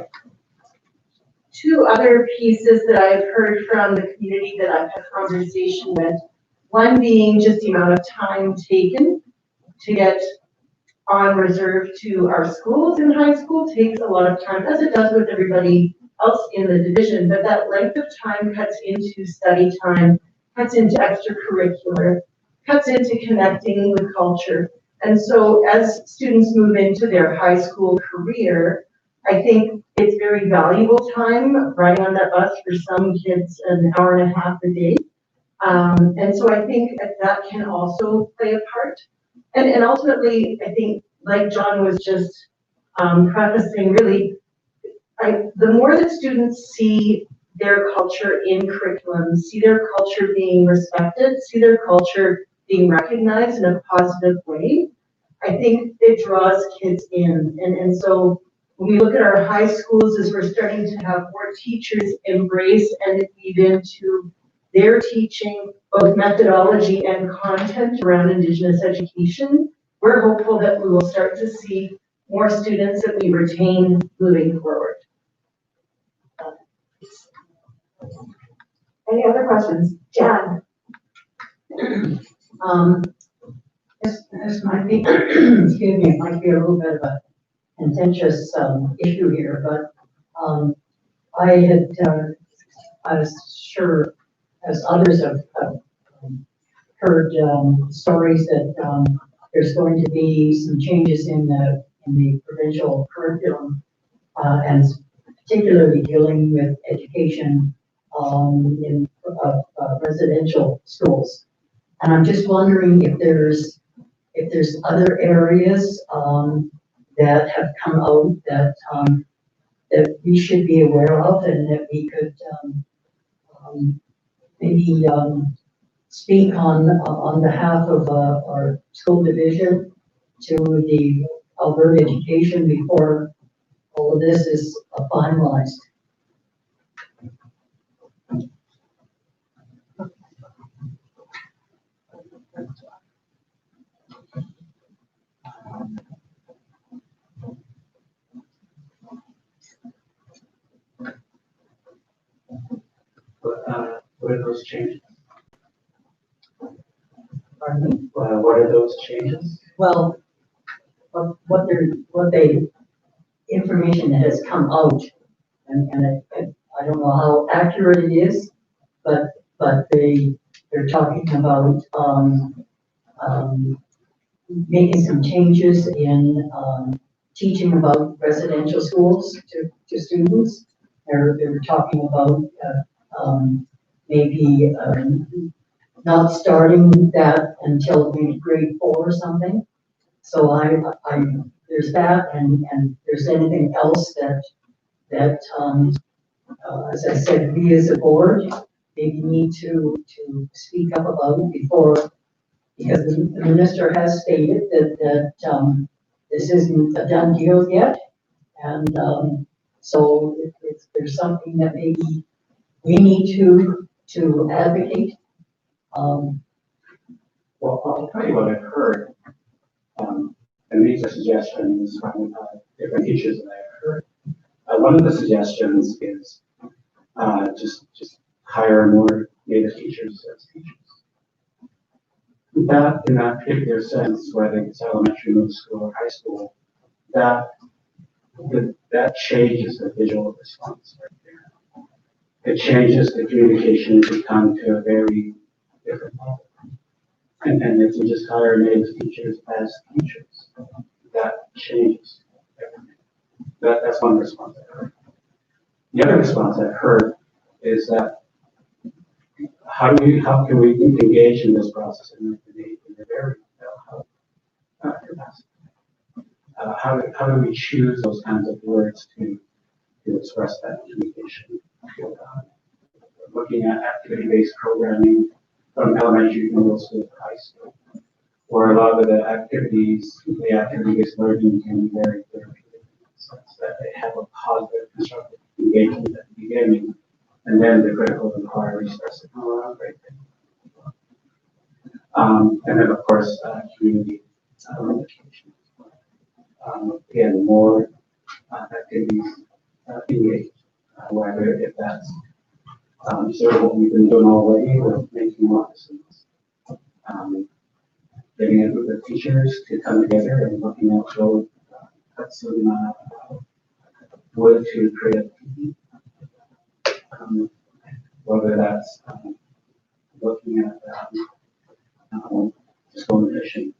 Speaker 8: 2 other pieces that I've heard from the community that I've had conversation with. One being just the amount of time taken to get on reserve to our schools in high school takes a lot of time, as it does with everybody else in the division, but that length of time cuts into study time, cuts into extracurricular, cuts into connecting with culture. And so as students move into their high school career, I think it's very valuable time riding on that bus for some kids an hour and a half a day. And so I think that can also play a part. And ultimately, I think, like John was just prefacing, really, the more that students see their culture in curriculum, see their culture being respected, see their culture being recognized in a positive way, I think it draws kids in. And so when we look at our high schools, as we're starting to have more teachers embrace and weave into their teaching, both methodology and content around Indigenous education, we're hopeful that we will start to see more students that we retain moving forward.
Speaker 3: Any other questions? Jan?
Speaker 2: This might be, excuse me, it might be a little bit of a contentious issue here, but I had, I was sure, as others have heard stories that there's going to be some changes in the provincial curriculum, and particularly dealing with education, in residential schools. And I'm just wondering if there's other areas, that have come out that we should be aware of and that we could, maybe, speak on behalf of, our school division to the Alberta Education before all of this is finalized.
Speaker 9: What are those changes?
Speaker 2: Pardon me?
Speaker 9: What are those changes?
Speaker 2: Well, information that has come out, and I don't know how accurate it is, but they're talking about, making some changes in, teaching about residential schools to students. They're talking about, maybe, not starting that until maybe grade 4 or something. So there's that, and there's anything else that, as I said, we as a board, maybe need to speak up about before, because the minister has stated that this isn't a done deal yet. And, so if there's something that maybe we need to advocate.
Speaker 9: Well, I'll tell you what I've heard, and these are suggestions from different teachers that I've heard. One of the suggestions is just hire more native teachers as teachers. That, in that particular sense, whether it's elementary, middle school, or high school, that changes the visual response right there. It changes the communication to come to a very different level. And if you just hire native teachers as teachers, that changes everything. That's one response I've heard. The other response I've heard is that how can we engage in this process in a very capacity? How do we choose those kinds of words to express that communication? Looking at activity-based programming from elementary, middle school, to high school, where a lot of the activity-based learning can be very therapeutic in the sense that they have a positive, constructive engagement at the beginning, and then the critical inquiry starts to come around right there. And then, of course, community education. Again, more activities engaged, whether if that's sort of what we've been doing already, or making more decisions. Getting a group of teachers to come together and looking at cut some wood to create a TV. Whether that's looking at school mission.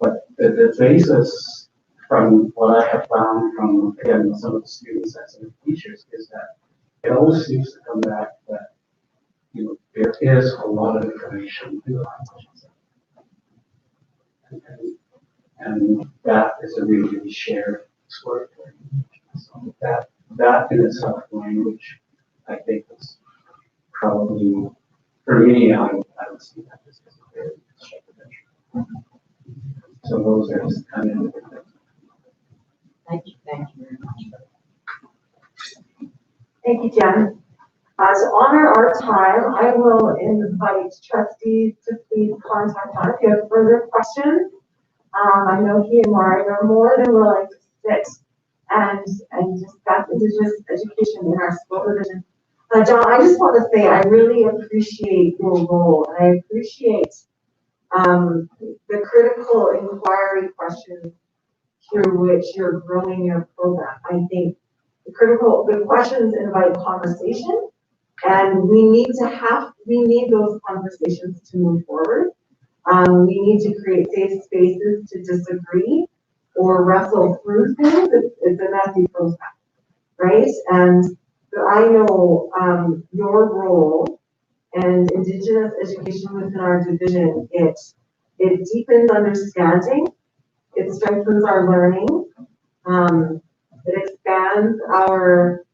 Speaker 9: But the basis from what I have found from, again, some of the students and some of the teachers is that it always seems to come back that, there is a lot of information in the languages. And that is a really shared exploratory. So that in itself, language, I think is probably, for me, I would see that as a very constructive issue. So those are just kind of different things.
Speaker 2: Thank you very much.
Speaker 3: Thank you, Jen. To honor our time, I will invite trustees to please contact us if you have further questions. I know he and Maureen are more than willing to sit and discuss Indigenous education in our school division. John, I just want to say I really appreciate your role, and I appreciate the critical inquiry questions through which you're growing your program. I think the questions invite conversation, and we need those conversations to move forward. We need to create safe spaces to disagree or wrestle through things. It's a messy process, right? And so I know your role and Indigenous education within our division, it deepens understanding, it strengthens our learning, it expands our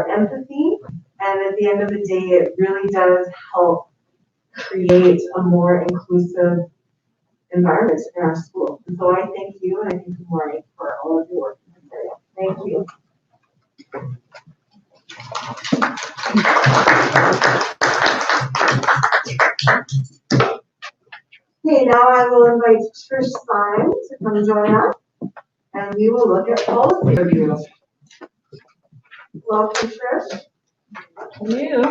Speaker 3: empathy, and at the end of the day, it really does help create a more inclusive environment in our schools. And so I thank you, and I thank you, Maureen, for all of your work in this area. Thank you. Okay, now I will invite Trish Stein to come join us, and we will look at policy review. Welcome, Trish.
Speaker 8: You.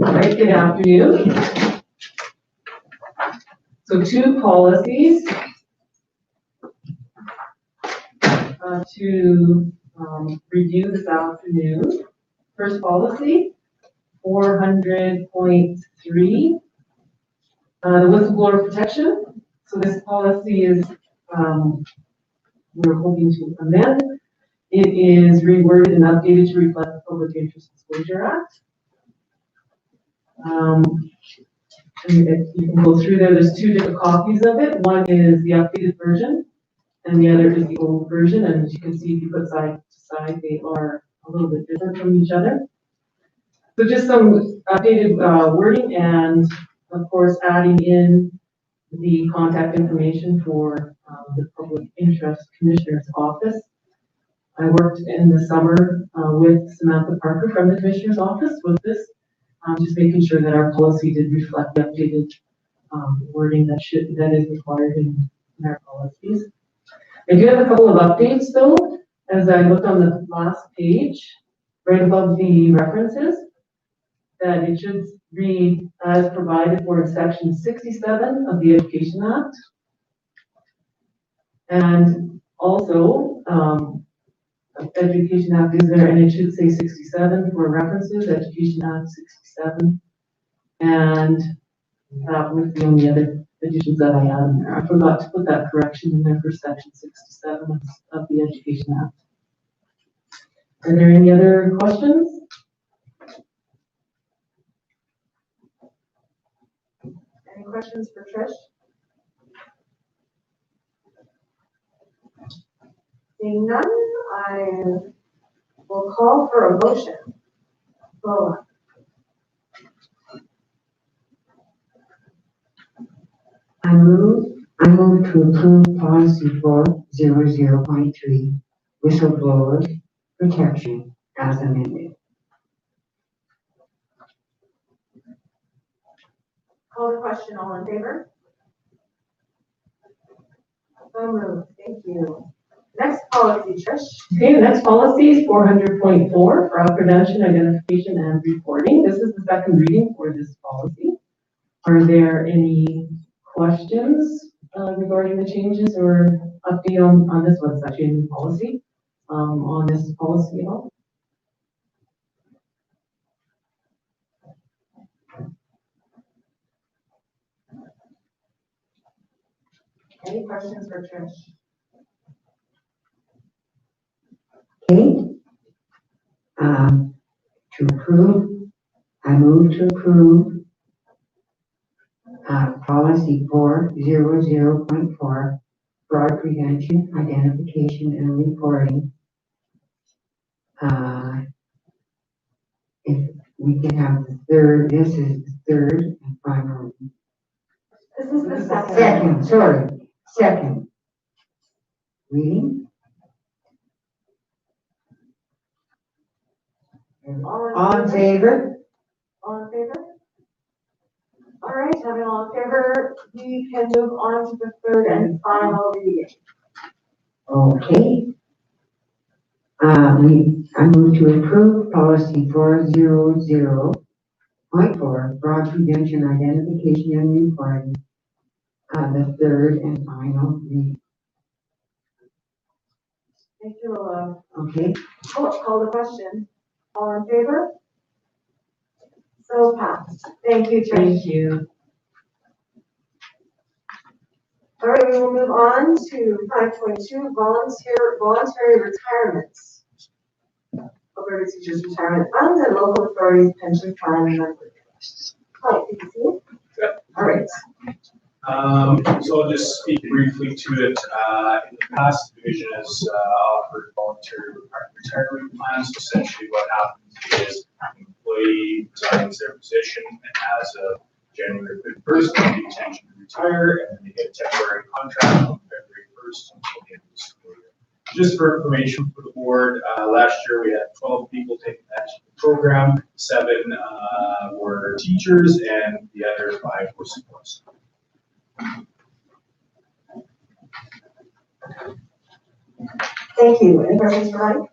Speaker 8: All right, good afternoon. So 2 policies to review this afternoon. First policy, 400.3, the whistleblower protection. So this policy is, we're hoping to amend. It is reworded and updated to reflect the Public Interest Disclosure Act. And you can go through there. There's 2 different copies of it. One is the updated version, and the other is the old version. And as you can see, if you put side to side, they are a little bit different from each other. So just some updated wording, and of course, adding in the contact information for the Public Interest Commissioner's Office. I worked in the summer with Samantha Parker from the Commissioner's Office with this, just making sure that our policy did reflect the updated wording that is required in our policies. I do have a couple of updates though, as I looked on the last page, right above the references, that it should read as provided for in section 67 of the Education Act. And also, Education Act is there, and it should say 67 for references, Education Act 67. And that was the only other additions that I had in there. I forgot to put that correction in there for section 67 of the Education Act. Are there any other questions?
Speaker 3: Any questions for Trish? Seeing none, I will call for a motion. Lola.
Speaker 10: I move to approve policy 400.3, whistleblower protection as amended.
Speaker 3: Call the question, all in favor? So moved, thank you. Next policy, Trish.
Speaker 8: Okay, the next policy is 400.4, fraud prevention, identification, and reporting. This is the second reading for this policy. Are there any questions regarding the changes or update on this one? It's actually a new policy on this policy at all?
Speaker 3: Any questions for Trish?
Speaker 10: Okay. To approve, I move to approve policy 400.4, fraud prevention, identification, and reporting. If we can have the third, this is the third and final.
Speaker 3: This is the second.
Speaker 10: Second. Reading. All in favor?
Speaker 3: All in favor? All right, having all in favor, we can move on to the third and final reading.
Speaker 10: Okay. I move to approve policy 400.4, fraud prevention, identification, and reporting. The third and final reading.
Speaker 3: Thank you, Lola.
Speaker 10: Okay.
Speaker 3: Call the question. All in favor? So So passed. Thank you, Trish.
Speaker 2: Thank you.
Speaker 3: All right, we will move on to 5.2, voluntary retirements. Alberta Teachers Retirement Funds and Local Authorities Pension Plan Member. Oh, you can see it?
Speaker 6: Yep.
Speaker 3: All right.
Speaker 6: So I'll just speak briefly to it. In the past, the division has offered voluntary retirement plans. Essentially what happens is an employee resigns their position and as of January 1st, they have the intention to retire, and then they get a temporary contract on February 1st until the end of the school year. Just for information for the board, last year we had 12 people taking that program, 7 were teachers, and the other 5 were support staff.
Speaker 3: Thank you. Any questions for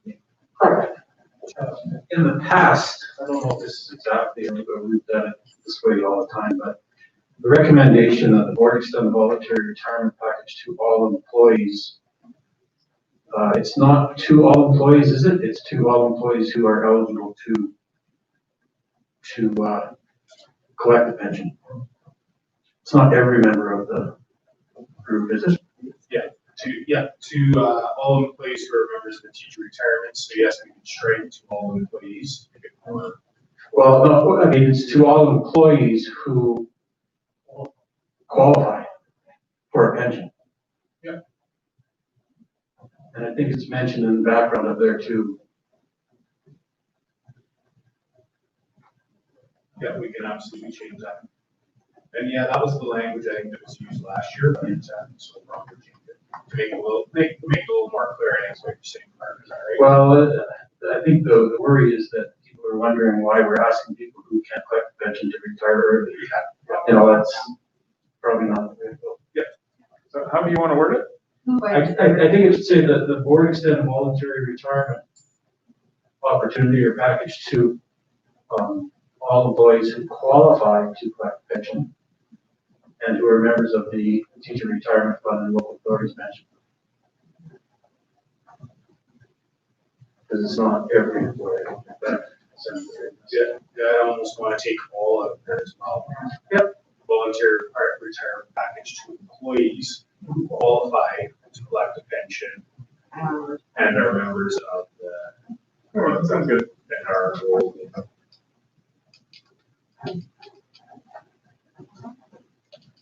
Speaker 3: Mike? Clara.
Speaker 4: In the past, I don't know if this is exactly, we've done it this way all the time, but the recommendation that the board extend the voluntary retirement package to all employees. It's not to all employees, is it? It's to all employees who are eligible to collect the pension. It's not every member of the group, is it?
Speaker 6: To all employees who are members of the teacher retirement, so yes, we can straight to all employees.
Speaker 4: Well, no, I mean, it's to all employees who qualify for a pension.
Speaker 6: Yeah.
Speaker 4: And I think it's mentioned in the background up there too.
Speaker 6: Yeah, we can absolutely change that. And yeah, that was the language I think that was used last year, but it's so probably change it to make it a little more clear. I think what you're saying, Mark, is that right?
Speaker 4: Well, I think the worry is that people are wondering why we're asking people who can't collect the pension to retire early. You know, that's probably not the way to go.
Speaker 6: Yeah.
Speaker 7: So how do you want to word it?
Speaker 4: I think it should say that the board extend voluntary retirement opportunity or package to all employees who qualify to collect pension and who are members of the teacher retirement fund and local authorities pension. Because it's not every employee.
Speaker 6: Yeah, I almost want to take all of there as well. Yep. Volunteer retirement package to employees who qualify to collect a pension and are members of the.
Speaker 7: Oh, that sounds good.
Speaker 6: And are.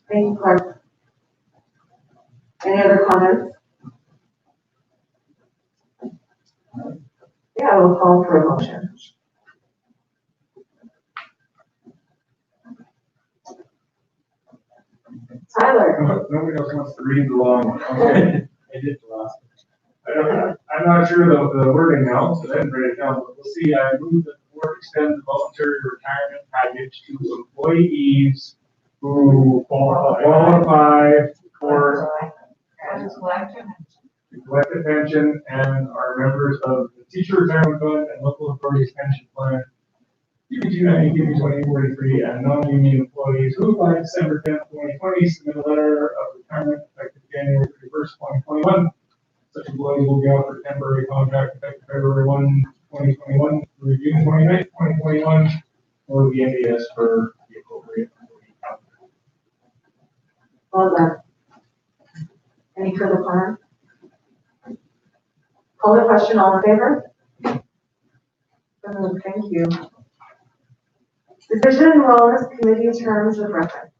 Speaker 3: Thank you, Clark. Any other comments? Yeah, we'll call for a motion. Tyler.
Speaker 7: Nobody else wants to read the long one. Okay.
Speaker 9: I did the last.
Speaker 7: I'm not sure of the wording now, so I didn't write it down, but we'll see. I move that the board extend the voluntary retirement package to employees who qualify for to collect a pension and are members of the teacher retirement fund and local authorities pension plan, UP 290, UP 2043, and non-union employees who by December 10th, 2020 submit a letter of retirement effective January 31st, 2021. Such employees will be offered a temporary contract effective February 1, 2021 through June 29th, 2021, or the NDS for the appropriate employee count.
Speaker 3: Well done. Any further comment? Call the question, all in favor? Thank you. Division Wellness Committee terms of reference.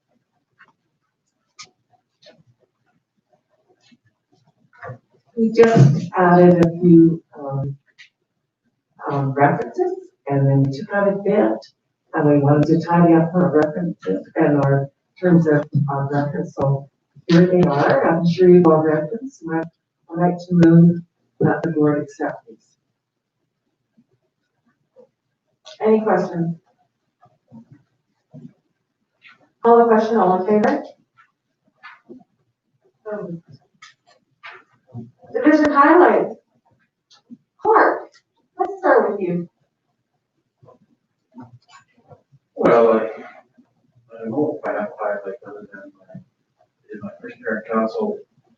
Speaker 1: We just added a few references, and then we took out a bit, and we wanted to tidy up our references and our terms of reference. So here they are. I'm sure you've all read them, so I'd like to move that the board accept these.
Speaker 3: Any questions? Call the question, all in favor? Division highlights. Clark, let's start with you.
Speaker 4: Well, I don't know if I have highlight other than I did my first parent council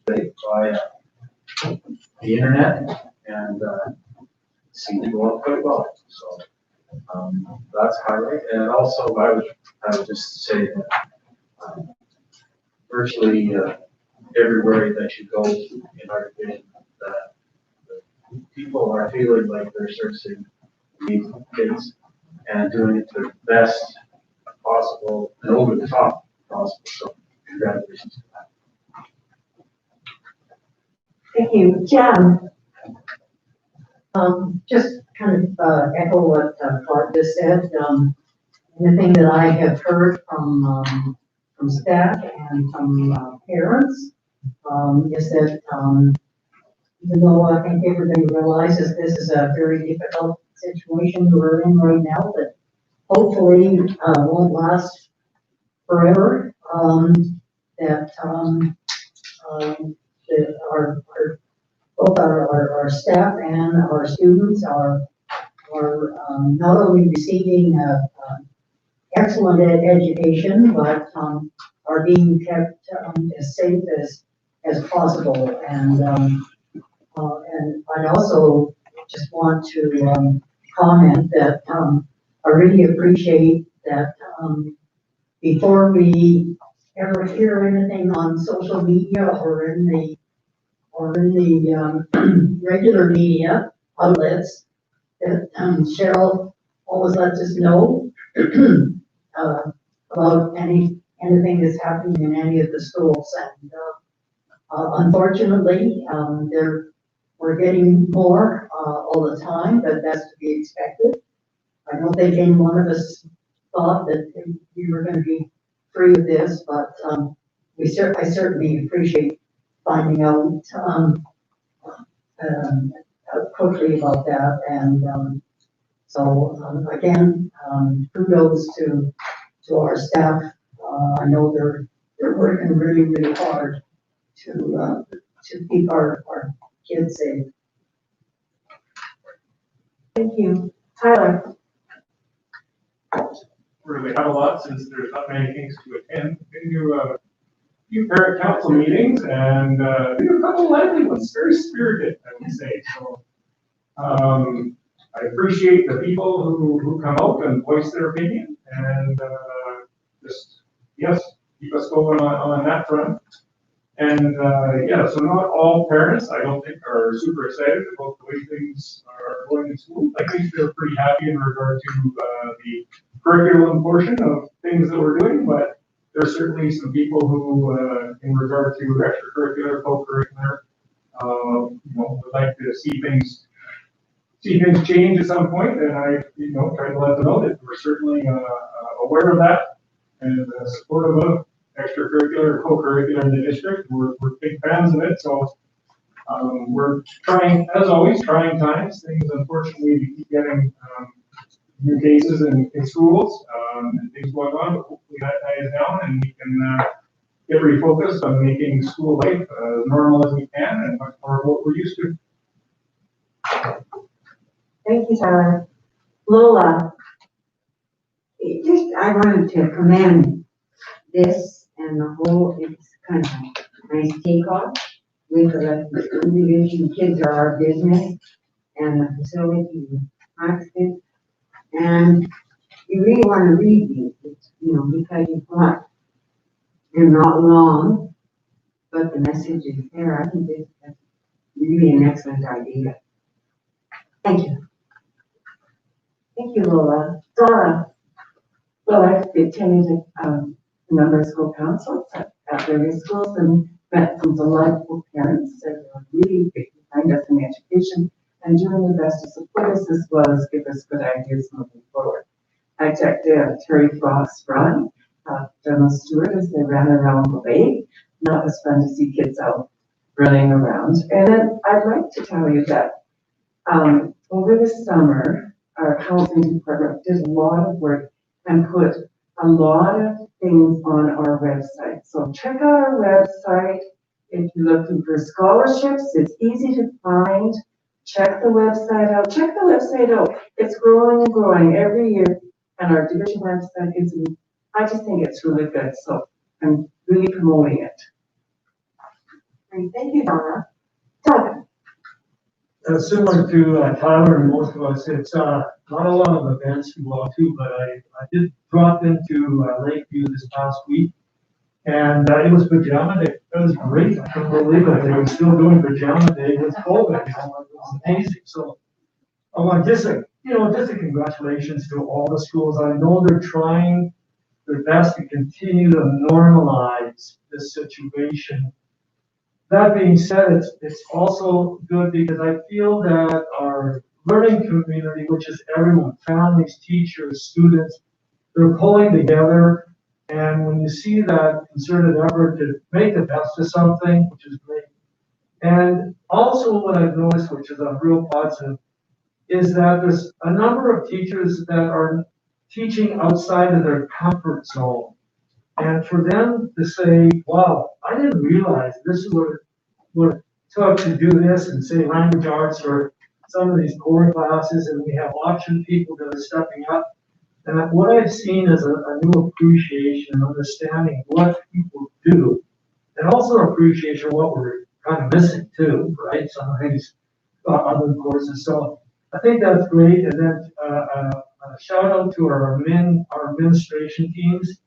Speaker 4: via the internet and seemed to go out quite well. So, that's highlight. And also, I would just say that virtually everywhere that you go in our division, that people are feeling like they're servicing these kids and doing it to the best possible and over the top possible. So congratulations to that.
Speaker 3: Thank you. Jan?
Speaker 2: Just kind of echo what Clark just said. The thing that I have heard from staff and from parents is that even though I think everybody realizes this is a very difficult situation we're in right now, that hopefully won't last forever. That both our staff and our students are not only receiving excellent education, but are being kept as safe as possible. And I also just want to comment that I really appreciate that before we ever hear anything on social media or in the regular media outlets, that Cheryl always lets us know about anything that's happening in any of the schools. And unfortunately, we're getting more all the time, but that's to be expected. I don't think any one of us thought that we were going to be free of this, but I certainly appreciate finding out quickly about that. And so again, kudos to our staff. I know they're working really, really hard to keep our kids safe.
Speaker 3: Thank you. Tyler?
Speaker 7: Really have a lot since there's not many things to attend. Been to a few parent council meetings and been to a couple lively ones, very spirited, I would say. So I appreciate the people who come out and voice their opinion and just, yes, keep us going on that front. And yeah, so not all parents, I don't think, are super excited about the way things are going in school. I think they're pretty happy in regard to the curriculum portion of things that we're doing, but there's certainly some people who, in regard to extracurricular, co-curricular, would like to see things change at some point, and I, try to let them know that we're certainly aware of that and supportive of extracurricular, co-curricular in the district. We're big fans of it, so we're trying, as always, trying times. Things, unfortunately, we keep getting new cases in schools and things going on, but hopefully that dies down and we can get refocused on making school life as normal as we can and much more of what we're used to.
Speaker 3: Thank you, Tyler. Lola?
Speaker 10: I wanted to commend this and the whole, it's kind of a nice takeoff with the division. Kids are our business and the facility is constant. And you really want to read these, because you've got, they're not long, but the message is there. I think that's really an excellent idea. Thank you.
Speaker 3: Thank you, Lola. Donna?
Speaker 11: Well, I've attended a number of school councils at various schools and met some delightful parents that are really behind us in education and doing their best to support us as well as give us good ideas moving forward. I checked Terry Frock's run, General Stewart, as they ran around the lake. That was fun to see kids out running around. And then I'd like to tell you that over the summer, our housing department did a lot of work and put a lot of things on our website. So check out our website. If you're looking for scholarships, it's easy to find. Check the website out. Check the website out. It's growing and growing every year. And our division website is, I just think it's really good. So I'm really promoting it.
Speaker 3: Great. Thank you, Donna. Doug?
Speaker 7: Similar to Tyler and most of us, it's not a lot of events to go to, but I did drop into Lakeview this past week, and it was pajama day. It was great. I couldn't believe it. They were still doing pajama day with COVID. You know, it was amazing. So I want just a congratulations to all the schools. I know they're trying their best to continue to normalize this situation. That being said, it's also good because I feel that our learning community, which is everyone, families, teachers, students, they're pulling together. And when you see that concerted effort to make the best of something, which is great. And also what I've noticed, which is a real positive, is that there's a number of teachers that are teaching outside of their comfort zone. And for them to say, wow, I didn't realize this is what it took to do this and say language arts or some of these core classes, and we have option people that are stepping up. And what I've seen is a new appreciation and understanding what people do, and also an appreciation of what we're kind of missing too, right? Some of these other courses. So I think that's great. And then a shout out to our administration teams.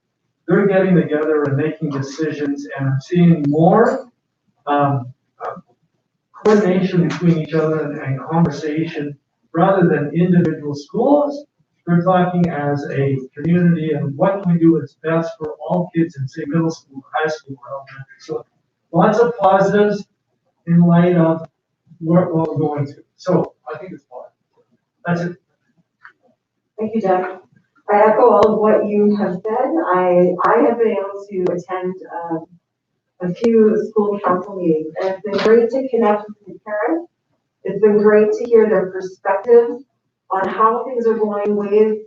Speaker 7: They're getting together and making decisions, and I'm seeing more coordination between each other and conversation rather than individual schools. They're talking as a community and what can we do that's best for all kids in, say, middle school, high school, or elementary. So lots of positives in light of what we're going through. So I think it's fun. That's it.
Speaker 3: Thank you, Doug. I echo all of what you have said. I have been able to attend a few school council meetings, and it's been great to connect with the parents. It's been great to hear their perspectives on how things are going, ways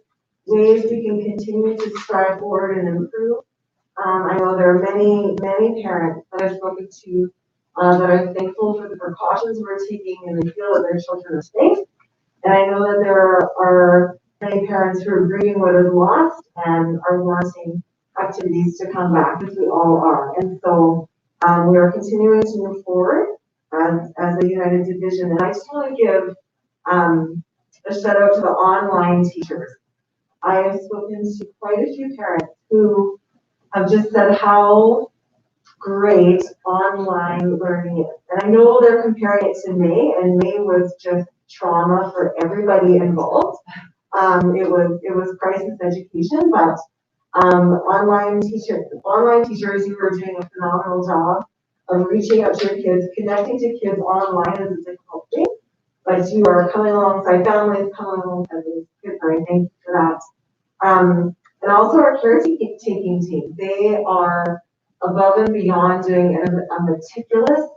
Speaker 3: we can continue to strive forward and improve. I know there are many parents that I've spoken to that are thankful for the precautions we're taking and they feel that their children are safe. And I know that there are many parents who are grieving what is lost and are wanting activities to come back, as we all are. And so we are continuing to move forward as a united division. And I just want to give a shout out to the online teachers. I have spoken to quite a few parents who have just said how great online learning is. And I know they're comparing it to May, and May was just trauma for everybody involved. It was crisis education, but online teachers, you were doing a phenomenal job of reaching out to your kids. Connecting to kids online is a difficult thing, but you are coming alongside families, coming alongside these kids, and I thank you for that. And also our caretaking team, they are above and beyond doing a meticulous,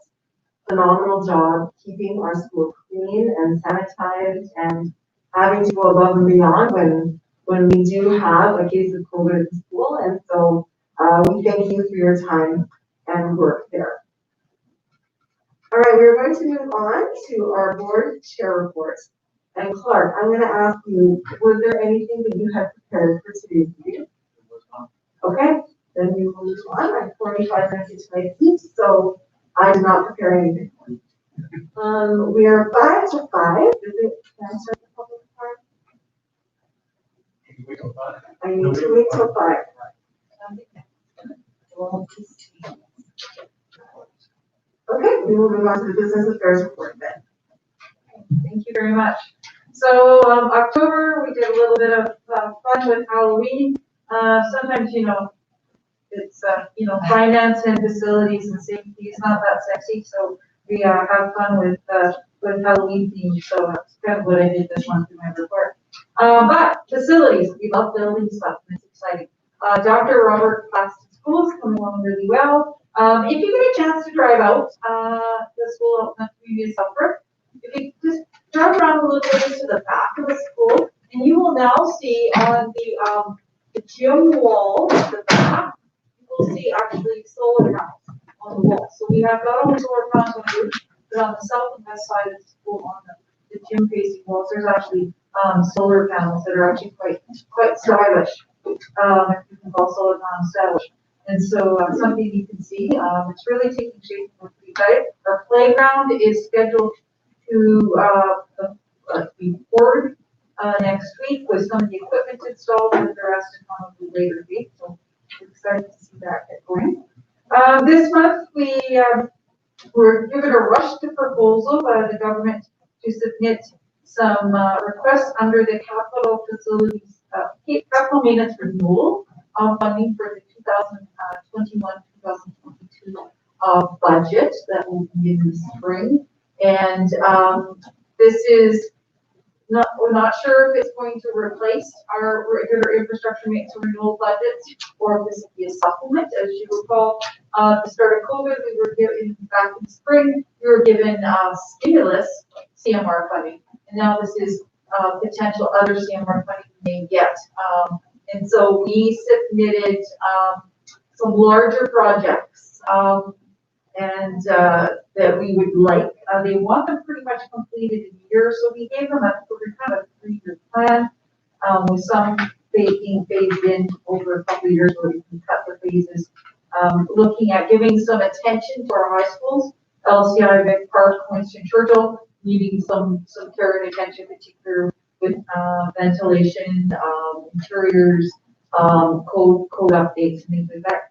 Speaker 3: phenomenal job keeping our school clean and sanitized and having to go above and beyond when we do have a case of COVID at the school. And so we thank you for your time and work there. All right, we're going to move on to our board chair report. And Clark, I'm going to ask you, was there anything that you had prepared for today's meeting? Okay, then we will move on. I'm 45 minutes into my seat, so I did not prepare anything. We are 5 to 5. Is it, can I start the public part? I need to wait till 5. Okay, we will move on to the business affairs report then.
Speaker 5: Thank you very much. So October, we did a little bit of fun with Halloween. Sometimes, it's, finance and facilities and safety is not that sexy. So we have fun with Halloween themes. So that's kind of what I did this month in my report. But facilities, we love building stuff. And it's exciting. Dr. Robert Claxton School is coming along really well. If you get a chance to drive out, the school out in the previous upper, if you just drive around a little bit to the back of the school, and you will now see on the gym wall at the back, you will see actually solar panels on the wall. So we have not only solar panels on the roof, but on the south and west side of the school on the gym facing walls, there's actually solar panels that are actually quite stylish. You can call solar panels stylish. And so something you can see, it's really taking shape. We're pretty excited. Our playground is scheduled to, be poured, next week with some of the equipment installed, and the rest to come at a later date, so we're excited to see that get going. This month, we, were given a rush to proposal by the government to submit some, requests under the capital facilities, capital maintenance renewal, funding for the 2021-2022 budget that will be in the spring. And this is not, we're not sure if it's going to replace our regular infrastructure maintenance renewal budgets or if this will be a supplement. As you recall, at the start of COVID, we were given, back in spring, we were given stimulus CMR funding. And now this is potential other CMR funding we may get. And so we submitted some larger projects and that we would like. They want them pretty much completed in a year, so we gave them a kind of 3-year plan with some being phased in over a couple of years where we can cut the phases. Looking at giving some attention to our high schools, LCI, Vic Park, Winston Churchill, needing some care and attention, particularly with ventilation, interiors, code updates, and things like that.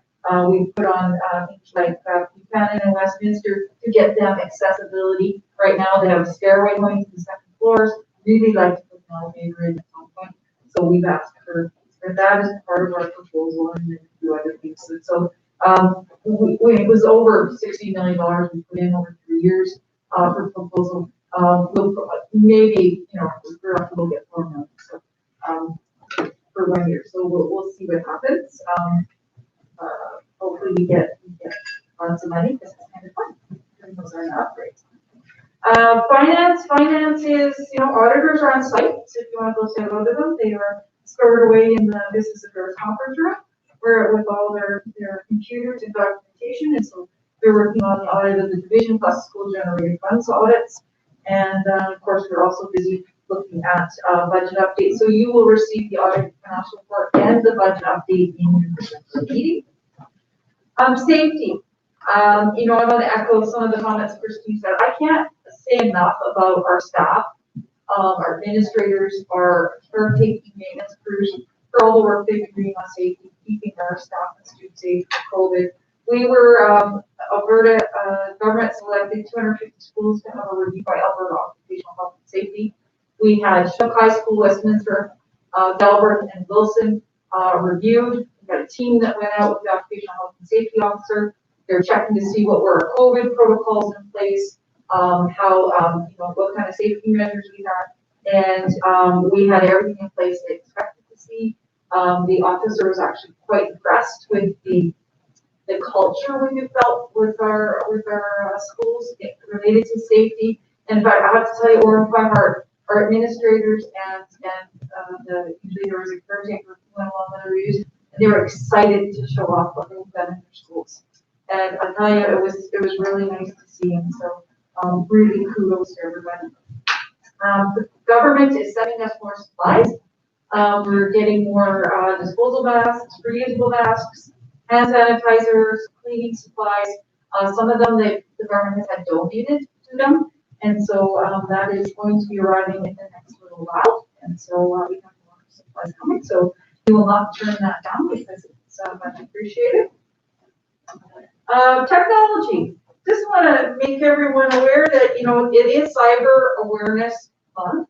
Speaker 5: We put on things like Buchanan and Westminster to get them accessibility. Right now, they have a stairway going to the second floors. Really like to put an elevator in at some point. So we've asked for that as part of our proposal and then a few other things. So it was over $60 million we put in over 3 years for proposal. Maybe, we'll get more money. So for 1 year. So we'll see what happens. Hopefully we get lots of money because it's kind of fun. And those are not upgrades. Finance is, auditors are on site. So if you want to go say hello to them, they are stored away in the business affairs conference room where with all their computers and documentation. And so they're working on the audit of the division plus school generated funds audits. And of course, we're also busy looking at budget updates. So you will receive the audit financial report and the budget update in your meeting. Safety. I want to echo some of the comments Christine said. I can't say enough about our staff, our administrators, our caretaking maintenance crews for all the work they've been doing on safety, keeping our staff and students safe for COVID. We were, Alberta government selected 250 schools to have a review by Alberta Occupational Health and Safety. We had Shook High School, Westminster, Delbert, and Wilson reviewed. We had a team that went out with the Occupational Health and Safety Officer. They're checking to see what were our COVID protocols in place, what kind of safety measures we had, and we had everything in place they expected to see. The officer was actually quite impressed with the culture we felt with our schools related to safety. And in fact, I have to tell you, over by our administrators and usually there was a caretaker who went along with the reviews, and they were excited to show off what they've done in their schools. And I tell you, it was really nice to see, and so really kudos to everybody. The government is sending us more supplies. We're getting more disposable masks, reusable masks, hand sanitizers, cleaning supplies. Some of them the government has had donated to them, and so that is going to be arriving in the next little while. And so we have more supplies coming. So we will not turn that down because it's much appreciated. Technology. Just want to make everyone aware that it is Cyber Awareness Month,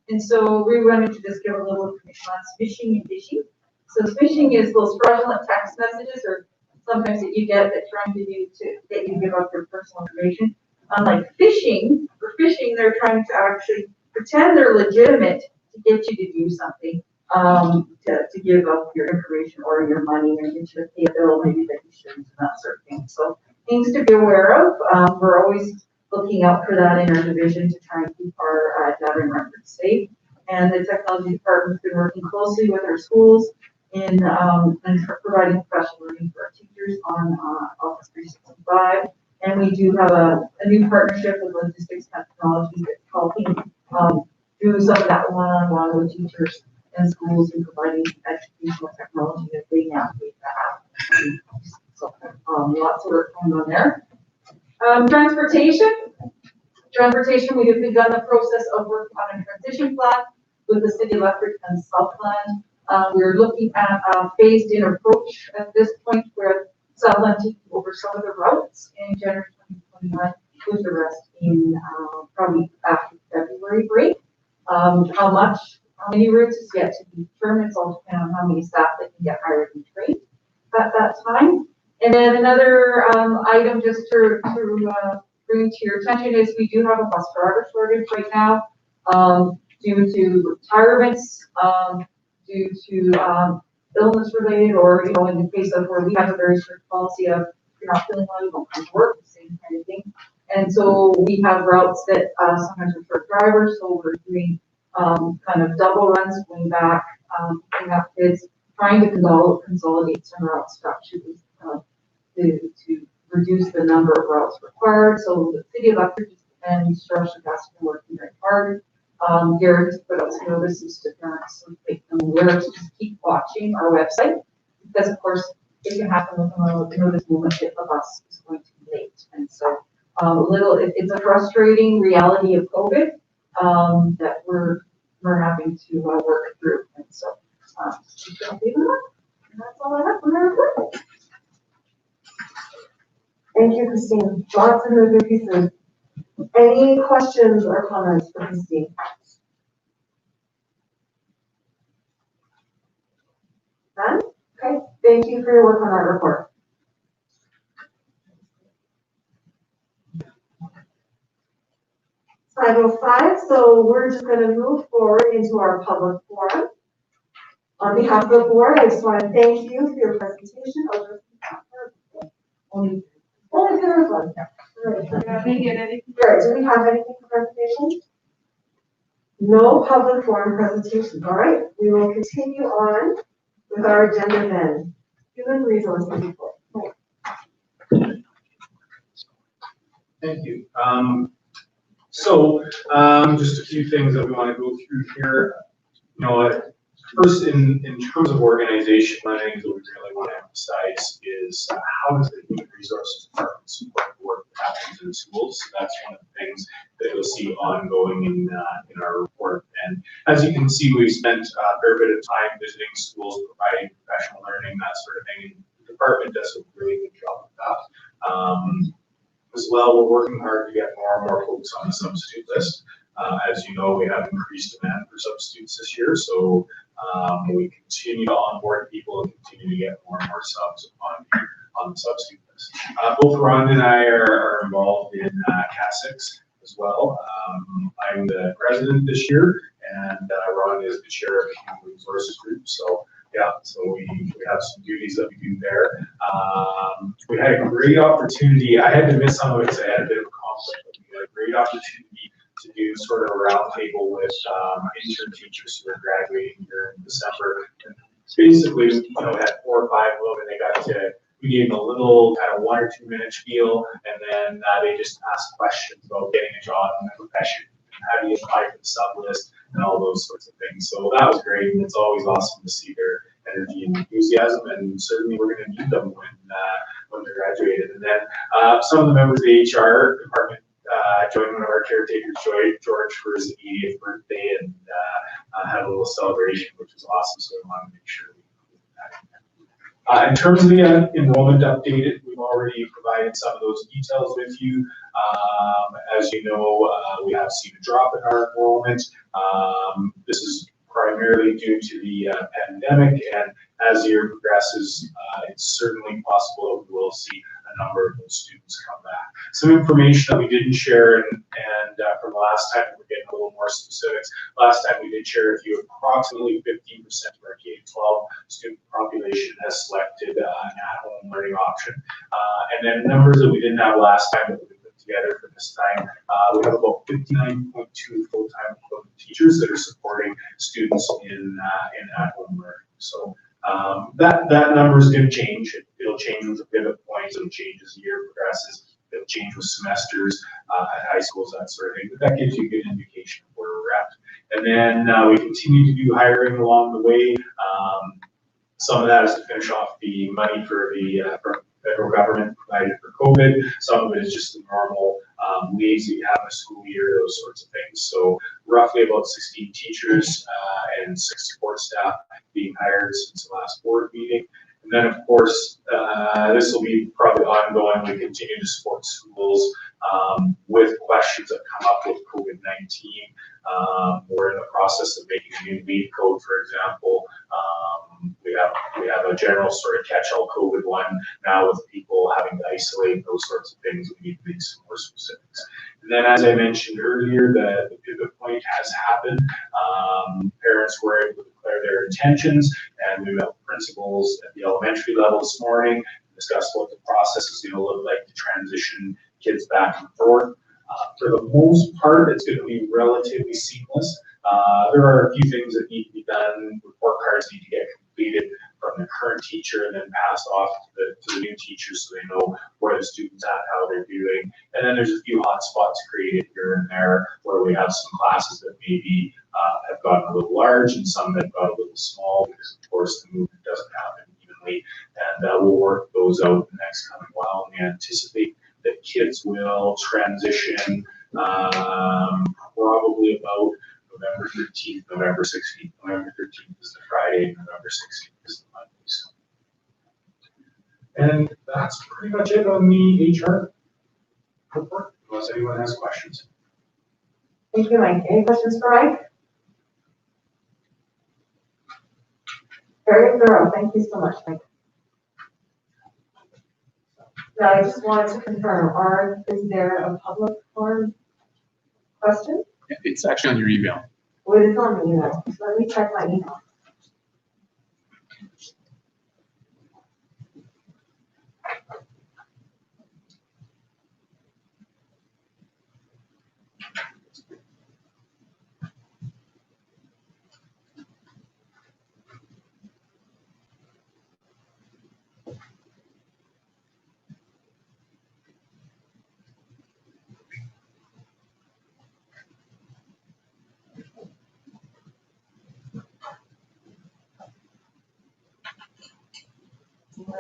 Speaker 5: and so we wanted to just give a little information on phishing and phishing. So phishing is those fraudulent text messages, or sometimes that you get that trying to get you to give up your personal information. Unlike phishing, for phishing, they're trying to actually pretend they're legitimate to get you to do something, to give up your information or your money or get you to pay a bill maybe that you shouldn't, and that sort of thing. So things to be aware of. We're always looking out for that in our division to try and keep our data and records safe. And the technology department's been working closely with our schools in providing professional learning for our teachers on Office 365. And we do have a new partnership with Logistics Technology that's helping do some of that one-on-one with teachers and schools in providing educational technology that they navigate that. So lots of work going on there. Transportation. Transportation, we have begun the process of working on a transition plan with the City Electric and Southland. We're looking at a phased-in approach at this point where Southland taking over some of the routes in January 2021, with the rest in probably after February break. How many routes is yet to be determined. It's all depending on how many staff that can get hired and trained at that time. And then another item just to bring to your attention is we do have a bus driver shortage right now due to retirements, due to illness related, or in the case of where we have a very strict policy of if you're not feeling well, you don't come to work, the same kind of thing. And so we have routes that sometimes are for drivers, so we're doing kind of double runs going back, picking up kids, trying to consolidate some route structures to reduce the number of routes required. So the City Electric and Structure Gas are working very hard. Garrett has put out some notices to parents so make them aware to just keep watching our website, because of course it can happen with a notice movement if a bus is going to be late. And so it's a frustrating reality of COVID that we're having to work through. And so and that's all I have for my report.
Speaker 3: Thank you, Christine. Lots of moving pieces. Any questions or comments for Christine? None? Okay, thank you for your work on that report. It's 5:05, so we're just going to move forward into our public forum. On behalf of the board, I just want to thank you for your presentation. Only there was one. Good. Do we have anything for presentation? No public forum presentations. All right. We will continue on with our agenda then. Human resources report.
Speaker 6: Thank you. Just a few things that we want to go through here. First, in terms of organization, one of the things that we really want to emphasize is how does the human resources department support the work that happens in schools. So that's one of the things that you'll see ongoing in our report. And as you can see, we've spent a fair bit of time visiting schools, providing professional learning, that sort of thing. And the department does a really good job of that. As well, we're working hard to get more and more folks on the substitute list. As you know, we have increased demand for substitutes this year, so we continue to onboard people and continue to get more and more subs on the substitute list. Both Ron and I are involved in CASIX as well. I'm the president this year, and Ron is the chair of the Human Resources Group. So yeah, so we have some duties that we do there. We had a great opportunity. I had to miss some of it because I had a bit of a conflict, but we had a great opportunity to do sort of a roundtable with intern teachers who are graduating here in December. And basically, we had 4 or 5 of them, and we gave them a little kind of 1 or 2 minute spiel, and then they just asked questions about getting a job in the profession. How do you apply for the sub list and all those sorts of things. So that was great, and it's always awesome to see their energy and enthusiasm, and certainly we're going to need them when they're graduated. And then some of the members of the HR department joined one of our caretakers, George, for his 80th birthday, and had a little celebration, which was awesome. So we wanted to make sure we included that. In terms of the enrollment update, we've already provided some of those details with you. As you know, we have seen a drop in our enrollment. This is primarily due to the pandemic, and as the year progresses, it's certainly possible that we will see a number of those students come back. Some information that we didn't share, and from the last time, we're getting a little more specifics. Last time we did share with you, approximately 15% of our K-12 student population has selected an at-home learning option. And then numbers that we didn't have last time that we put together for this time, we have about 59.2 full-time equivalent teachers that are supporting students in at-home learning. So that number is going to change. It'll change with the pivot points. It'll change as the year progresses. It'll change with semesters at high schools, that sort of thing. But that gives you a good indication of where we're at. And then we continue to do hiring along the way. Some of that is to finish off the money for the federal government provided for COVID. Some of it is just the normal
Speaker 12: leaves that you have in a school year, those sorts of things. So roughly about 16 teachers and 6 support staff being hired since the last board meeting. And then, of course, this will be probably ongoing. We continue to support schools with questions that come up with COVID-19. We're in the process of making a new lead code, for example. We have a general sort of catch-all COVID one now with people having to isolate, those sorts of things. We need to make some more specifics. And then, as I mentioned earlier, the pivot point has happened. Parents were able to declare their intentions, and we met with principals at the elementary level this morning to discuss what the process is going to look like to transition kids back and forth. For the most part, it's going to be relatively seamless. There are a few things that need to be done. Report cards need to get completed from the current teacher and then passed off to the new teachers so they know where the students at, how they're doing. And then there's a few hot spots created here and there where we have some classes that maybe have gotten a little large and some that got a little small because, of course, the movement doesn't happen evenly. And we'll work those out in the next coming while. And we anticipate that kids will transition probably about November 13th, November 16th. November 13th is the Friday, November 16th is the Monday. So. And that's pretty much it on the HR report, unless anyone has questions.
Speaker 3: Thank you, Mike. Any questions for Mike? Very thorough. Thank you so much, Mike. Now, I just wanted to confirm, is there a public forum question?
Speaker 13: It's actually on your email.
Speaker 3: Well, it is on the email. So let me check my email.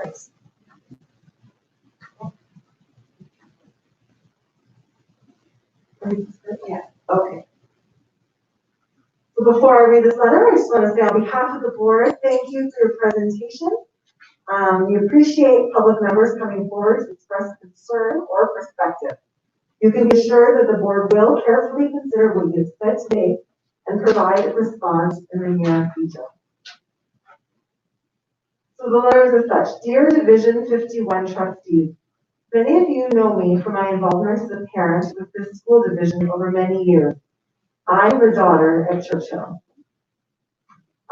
Speaker 3: Nice. Yeah, okay. So before I read this letter, I just want to say on behalf of the board, thank you for your presentation. We appreciate public members coming forward to express concern or perspective. You can be sure that the board will carefully consider what you've said today and provide a response in the near future. So the letter is as such. Dear Division 51 trustees, many of you know me from my involvement as a parent with this school division over many years. I'm the daughter at Churchill.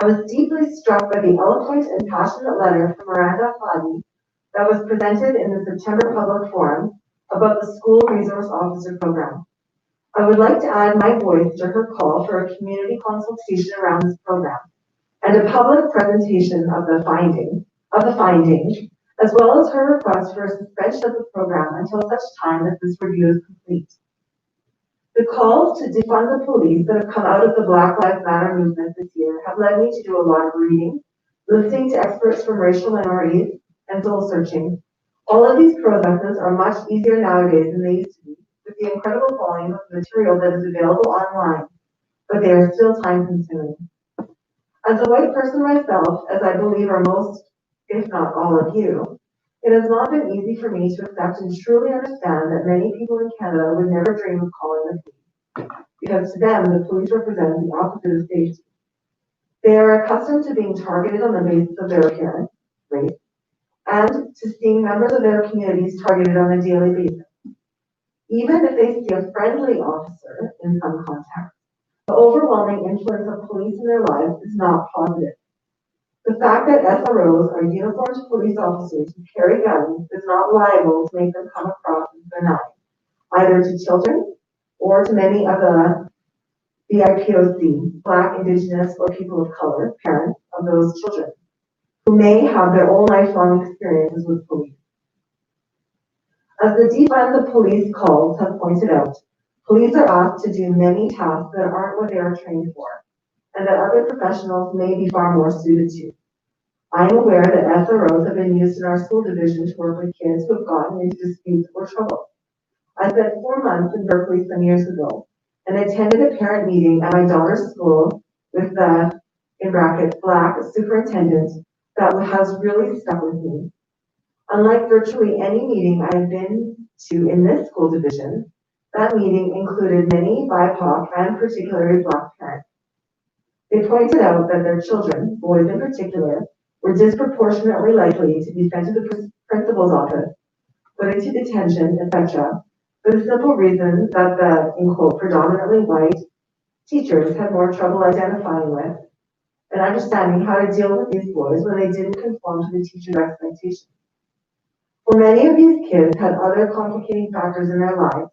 Speaker 3: I was deeply struck by the eloquent and passionate letter from Miranda Fadi that was presented in the September Public Forum about the School Resource Officer Program. I would like to add my voice to her call for a community consultation around this program and a public presentation of the findings, as well as her request for a suspension of the program until such time that this review is complete. The calls to defund the police that have come out of the Black Lives Matter movement this year have led me to do a lot of reading, listening to experts from racial minorities, and soul searching. All of these processes are much easier nowadays than they used to be, with the incredible volume of material that is available online, but they are still time consuming. As a white person myself, as I believe are most, if not all of you, it has not been easy for me to accept and truly understand that many people in Canada would never dream of calling the police, because to them, the police represent the opposite of safety. They are accustomed to being targeted on the basis of their appearance, race, and to seeing members of their communities targeted on a daily basis. Even if they see a friendly officer in some context, the overwhelming influence of police in their lives is not positive. The fact that SROs are uniformed police officers who carry guns is not liable to make them come across as benign, either to children or to many of the BIPOC, Black, Indigenous, or people of color, parents of those children, who may have their own lifelong experiences with police. As the Defund the Police calls have pointed out, police are asked to do many tasks that aren't what they are trained for, and that other professionals may be far more suited to. I am aware that SROs have been used in our school division to work with kids who have gotten into disputes or trouble. I spent 4 months in Berkeley some years ago and attended a parent meeting at my daughter's school with the, in brackets, Black superintendent that has really stuck with me. Unlike virtually any meeting I have been to in this school division, that meeting included many BIPOC and particularly Black parents. They pointed out that their children, boys in particular, were disproportionately likely to be sent to the principal's office, put into detention, etc., for the simple reason that the, in quote, predominantly white teachers had more trouble identifying with and understanding how to deal with these boys when they didn't conform to the teacher's expectations. For many of these kids had other complicating factors in their lives,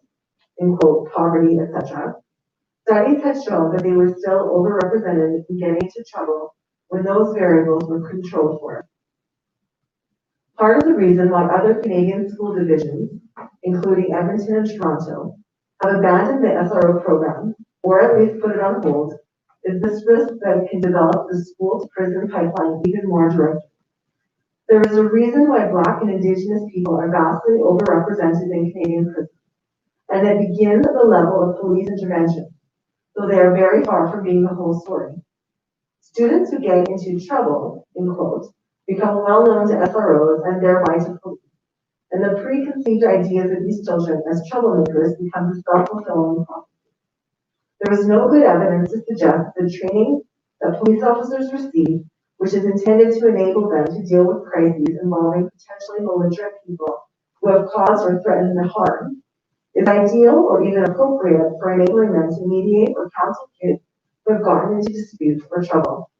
Speaker 3: in quote, poverty, etc. Studies had shown that they were still overrepresented in getting into trouble when those variables were controlled for. Part of the reason why other Canadian school divisions, including Edmonton and Toronto, have abandoned the SRO program, or at least put it on hold, is this risk that can develop the school-to-prison pipeline even more directly. There is a reason why Black and Indigenous people are vastly overrepresented in Canadian prisons, and it begins at the level of police intervention, though they are very far from being the whole story. Students who get into trouble, in quotes, become well known to SROs and thereby to police, and the preconceived ideas of these children as troublemakers becomes a self-fulfilling prophecy. There is no good evidence to suggest the training that police officers receive, which is intended to enable them to deal with crises involving potentially belligerent people who have caused or threatened the harm, is ideal or even appropriate for enabling them to mediate or counsel kids who have gotten into disputes or trouble.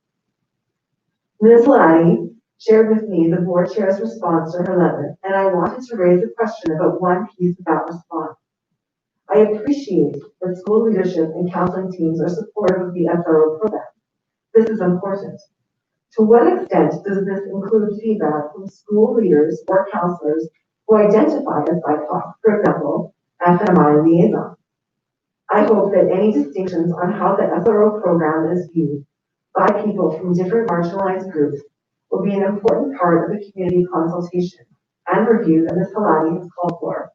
Speaker 3: Ms. Laddie shared with me the board chair's response to her letter, and I wanted to raise a question about one piece of that response. I appreciate that school leadership and counseling teams are supportive of the SRO program. This is important. To what extent does this include feedback from school leaders or counselors who identify as BIPOC, for example, FMI liaison? I hope that any distinctions on how the SRO program is viewed by people from different marginalized groups will be an important part of the community consultation and review that Ms. Haladi has called for,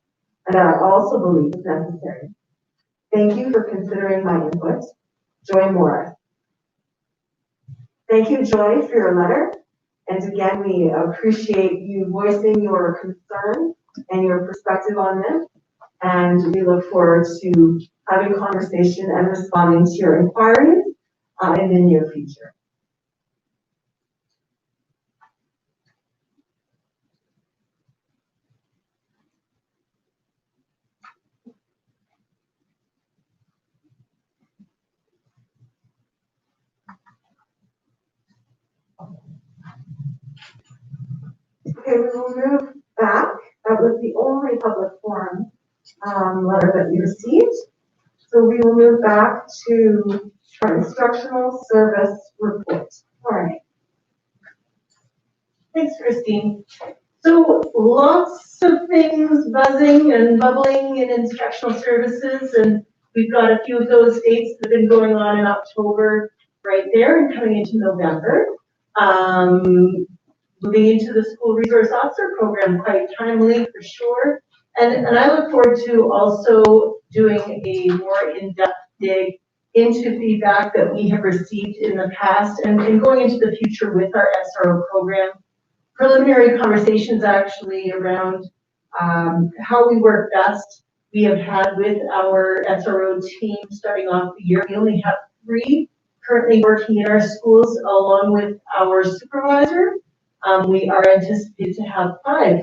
Speaker 3: and that I also believe is necessary. Thank you for considering my input. Joy Morris. Thank you, Joy, for your letter. And again, we appreciate you voicing your concern and your perspective on this. And we look forward to having a conversation and responding to your inquiries in the near future. Okay, we will move back. That was the only public forum letter that we received. So we will move back to our instructional service report. All right.
Speaker 8: Thanks, Christine. So lots of things buzzing and bubbling in instructional services, and we've got a few of those dates that have been going on in October right there and coming into November. Moving into the school resource officer program, quite timely for sure. And I look forward to also doing a more in-depth dig into feedback that we have received in the past and going into the future with our SRO program. Preliminary conversations actually around how we work best we have had with our SRO team starting off the year. We only have 3 currently working in our schools along with our supervisor. We are anticipated to have 5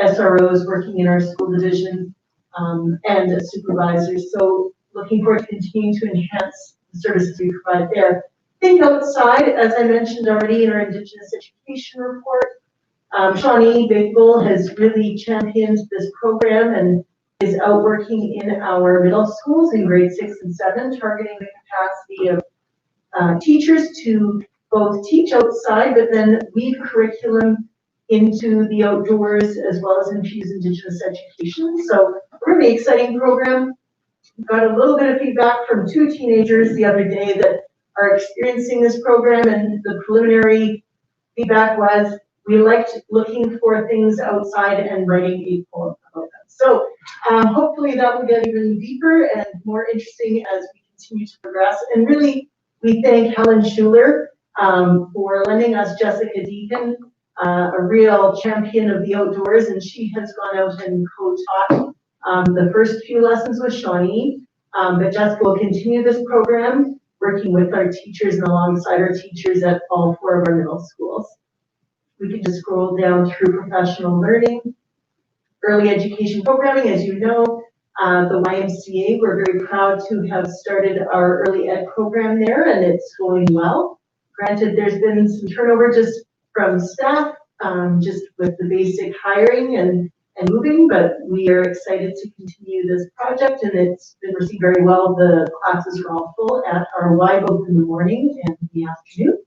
Speaker 8: SROs working in our school division and supervisors. So looking forward to continuing to enhance the services we provide there. Think outside, as I mentioned already in our Indigenous education report, Shawnee Big Bull has really championed this program and is out working in our middle schools in grades 6 and 7, targeting the capacity of teachers to both teach outside, but then weave curriculum into the outdoors as well as infuse Indigenous education. So a really exciting program. Got a little bit of feedback from 2 teenagers the other day that are experiencing this program, and the preliminary feedback was we liked looking for things outside and writing a poem about them. So Hopefully that will get even deeper and more interesting as we continue to progress. And really, we thank Helen Schuler for lending us Jessica Deacon, a real champion of the outdoors, and she has gone out and co-taught the first few lessons with Shawnee. But Jessica will continue this program, working with our teachers and alongside our teachers at all 4 of our middle schools. We can just scroll down through professional learning, early education programming, as you know, the YMCA, we're very proud to have started our early ed program there, and it's going well. Granted, there's been some turnover just from staff, just with the basic hiring and moving, but we are excited to continue this project, and it's been received very well. The classes are all full at our Y both in the morning and in the afternoon.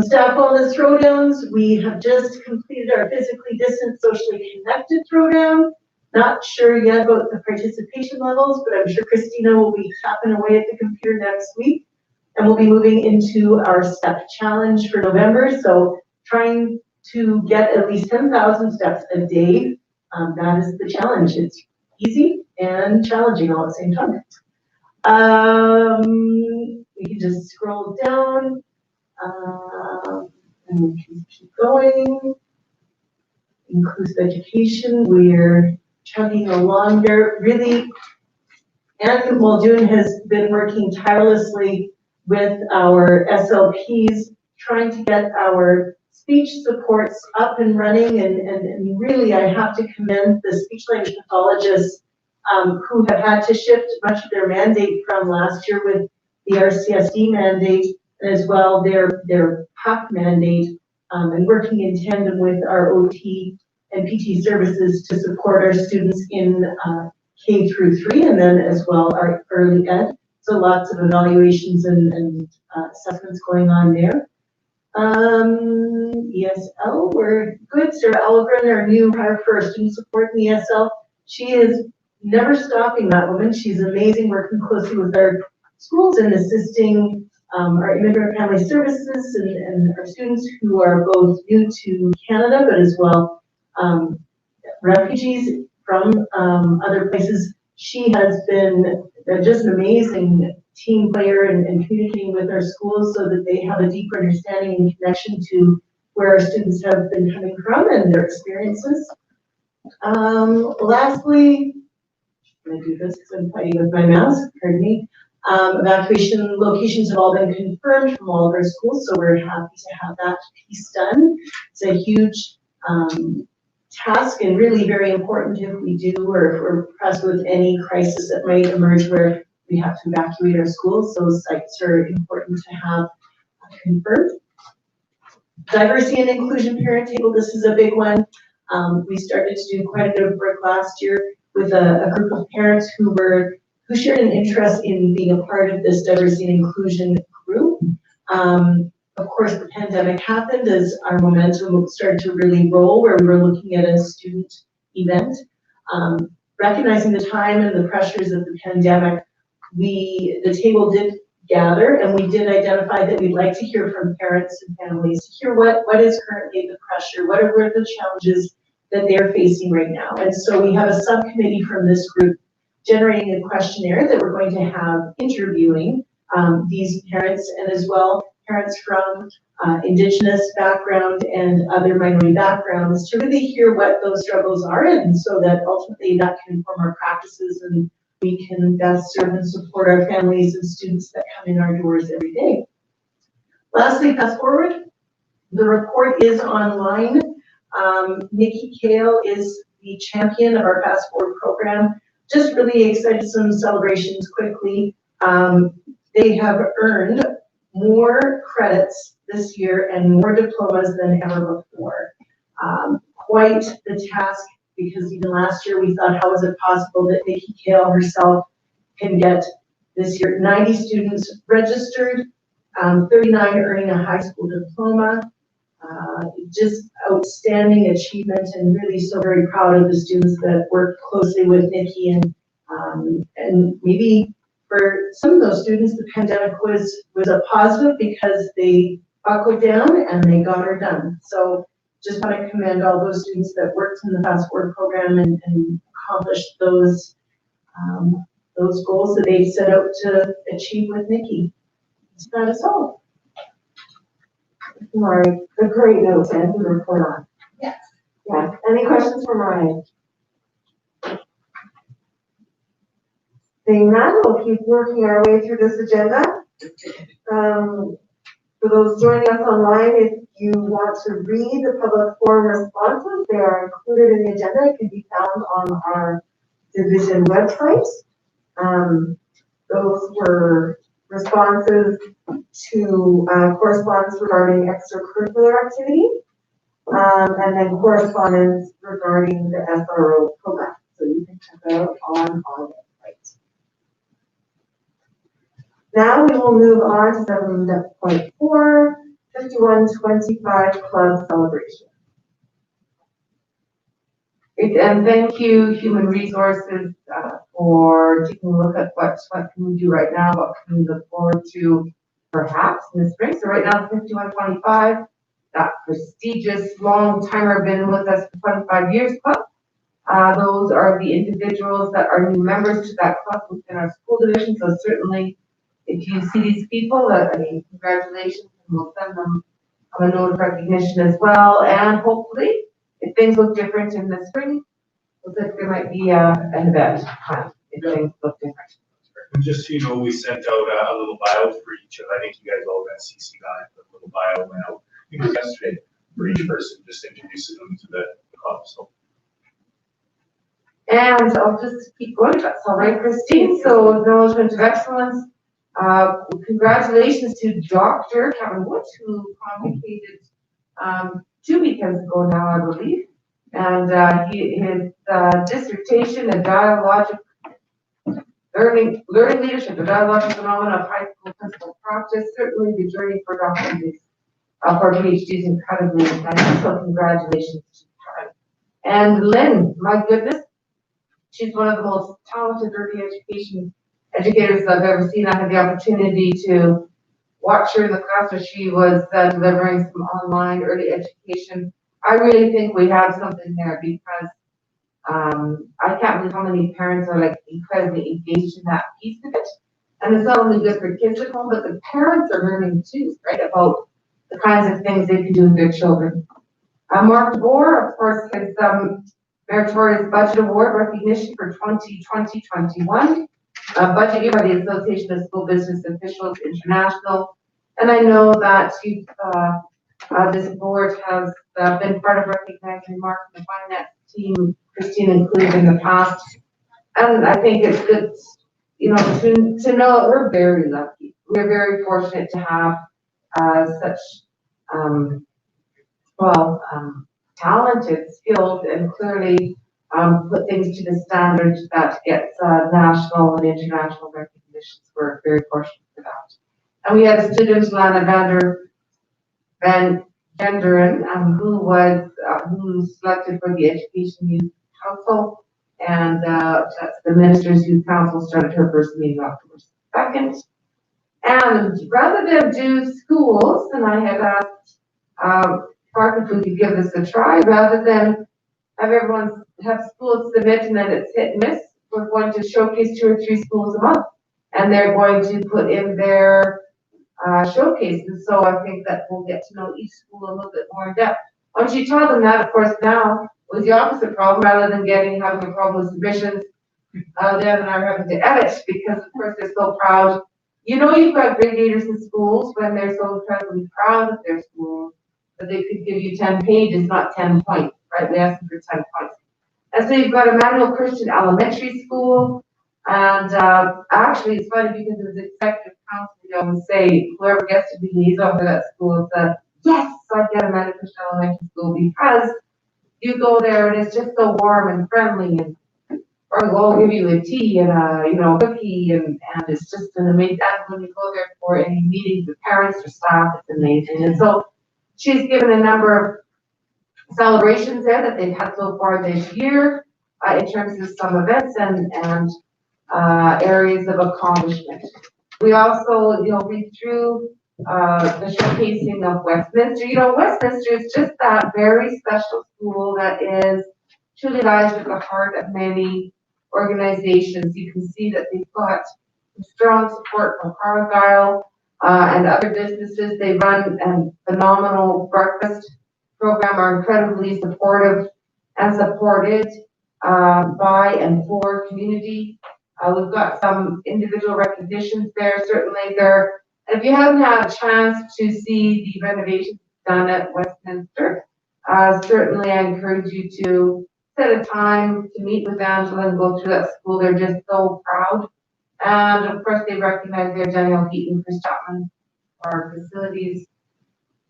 Speaker 8: Staff wellness throwdowns, we have just completed our physically distant, socially connected throwdown. Not sure yet about the participation levels, but I'm sure Christina will be tapping away at the computer next week. And we'll be moving into our step challenge for November. So trying to get at least 10,000 steps a day. That is the challenge. It's easy and challenging all at the same time. We can just scroll down. And we can keep going. Inclusive education, we're chugging along there. Really, Anne Muldoon has been working tirelessly with our SLPs, trying to get our speech supports up and running, and really I have to commend the speech language pathologists who have had to shift much of their mandate from last year with the RCSD mandate, and as well their PAC mandate, and working in tandem with our OT and PT services to support our students in K through 3, and then as well our early ed. So lots of evaluations and assessments going on there. ESL, we're good. Sarah Algren, our new hire for our student support in ESL, she is never stopping, that woman. She's amazing, working closely with our schools and assisting our immigrant family services and our students who are both new to Canada, but as well refugees from other places. She has been just an amazing team player and communicating with our schools so that they have a deeper understanding and connection to where our students have been coming from and their experiences. Lastly, I'm going to do this because I'm fighting with my mask, pardon me. Evacuation locations have all been confirmed from all of our schools, so we're happy to have that piece done. It's a huge task and really very important if we do, or if we're pressed with any crisis that might emerge where we have to evacuate our schools. Those sites are important to have confirmed. Diversity and inclusion parent table, this is a big one. We started to do quite a bit of work last year with a group of parents who shared an interest in being a part of this diversity and inclusion group. Of course, the pandemic happened as our momentum started to really roll, where we were looking at a student event. Recognizing the time and the pressures of the pandemic, the table did gather, and we did identify that we'd like to hear from parents and families, to hear what is currently the pressure, what are the challenges that they're facing right now. And so we have a subcommittee from this group generating a questionnaire that we're going to have interviewing these parents, and as well parents from Indigenous background and other minority backgrounds, to really hear what those struggles are, and so that ultimately that can inform our practices and we can best serve and support our families and students that come in our doors every day. Lastly, Path Forward. The report is online. Nikki Kale is the champion of our Path Forward program. Just really excited, some celebrations quickly. They have earned more credits this year and more diplomas than ever before. Quite the task, because even last year we thought, how is it possible that Nikki Kale herself can get this year 90 students registered, 39 earning a high school diploma. Just outstanding achievement, and really so very proud of the students that worked closely with Nikki, and maybe for some of those students the pandemic was a positive because they buckled down and they got her done. So just want to commend all those students that worked in the Fast Forward program and accomplished those goals that they set out to achieve with Nikki. That is all.
Speaker 3: Right, a great note to end the report on.
Speaker 8: Yes.
Speaker 3: Yeah, any questions for Mariah? Seeing none, we'll keep working our way through this agenda. For those joining us online, if you want to read the public forum responses, they are included in the agenda. It can be found on our division website. Those were responses to correspondence regarding extracurricular activity, and then correspondence regarding the SRO program. So you can check that out on our website. Now we will move on to 7.4, 5125 Club Celebration.
Speaker 1: Great, and thank you, Human Resources, for taking a look at what can we do right now, what can we look forward to perhaps in the spring. So right now, 5125, that prestigious long timer, been with us for 25 years club. Those are the individuals that are new members to that club within our school division. So certainly, if you see these people, congratulations, and we'll send them a note of recognition as well. And hopefully, if things look different in the spring, looks like there might be an event if things look different.
Speaker 12: And just so you know, we sent out a little bio for each of, I think you guys all got CC on it, but a little bio went out, I think it was yesterday, for each person, just introducing them to the club, so.
Speaker 1: And I'll just keep going, if that's all right, Christine. So acknowledgement of excellence. Congratulations to Dr. Kevin Woods, who convocated 2 weekends ago now, I believe. And his dissertation, a dialogic learning leadership, a dialogic phenomenon of high school principal practice. Certainly the journey for Dr. for PhD is incredibly exciting. So congratulations to Kevin. And Lynn, my goodness, she's one of the most talented early education educators I've ever seen. I had the opportunity to watch her in the class where she was delivering some online early education. I really think we have something there because I can't believe how many parents are like incredibly engaged in that piece of it. And it's not only good for kids at home, but the parents are learning too, right, about the kinds of things they can do with their children. Mark DeBoer, of course, his Meritorious Budget Award recognition for 2020-21. Budget year by the Association of School Business Officials International. And I know that this board has been part of recognizing Mark and the finance team, Christine included in the past. And I think it's good, you know, to know that we're very lucky. We're very fortunate to have such, talented, skilled, and clearly put things to the standard that gets national and international recognitions. We're very fortunate for that. And we had a student, Lana Van Genderen, who was selected for the Education Youth Council, and that's the Ministers' Youth Council started her first meeting October 2nd. And rather than do schools, and I had asked Mark if we could give this a try, rather than have everyone have schools submit and then it's hit and miss, we're going to showcase 2 or 3 schools a month. And they're going to put in their showcases. So I think that we'll get to know each school a little bit more in depth. Once you tell them that, of course, now was the opposite problem, rather than having a problem with submissions, Dan and I are having to edit because of course they're so proud. You know, you've got grade leaders in schools when they're so incredibly proud of their schools that they could give you 10 pages, not 10 points, right? We asked them for 10 points. And so you've got Emmanuel Christian Elementary School, and actually it's funny because as executive council, we always say whoever gets to be liaison for that school says, yes, I get Emmanuel Christian Elementary School, because you go there and it's just so warm and friendly, and or we'll give you a tea and a cookie, and it's just an amazing. And when you go there for any meetings with parents or staff, it's amazing. And so she's given a number of celebrations there that they've had so far this year in terms of some events and areas of accomplishment. We also, read through the showcasing of Westminster. You know, Westminster is just that very special school that is truly lies at the heart of many organizations. You can see that they've got strong support from Carlisle and other businesses. They run a phenomenal breakfast program, are incredibly supportive and supported by and for community. We've got some individual recognitions there. Certainly there, if you haven't had a chance to see the renovations done at Westminster, certainly I encourage you to set a time to meet with Angela and go through that school. They're just so proud. And of course, they recognize their Daniel Heaton, Chris Chapman, our facilities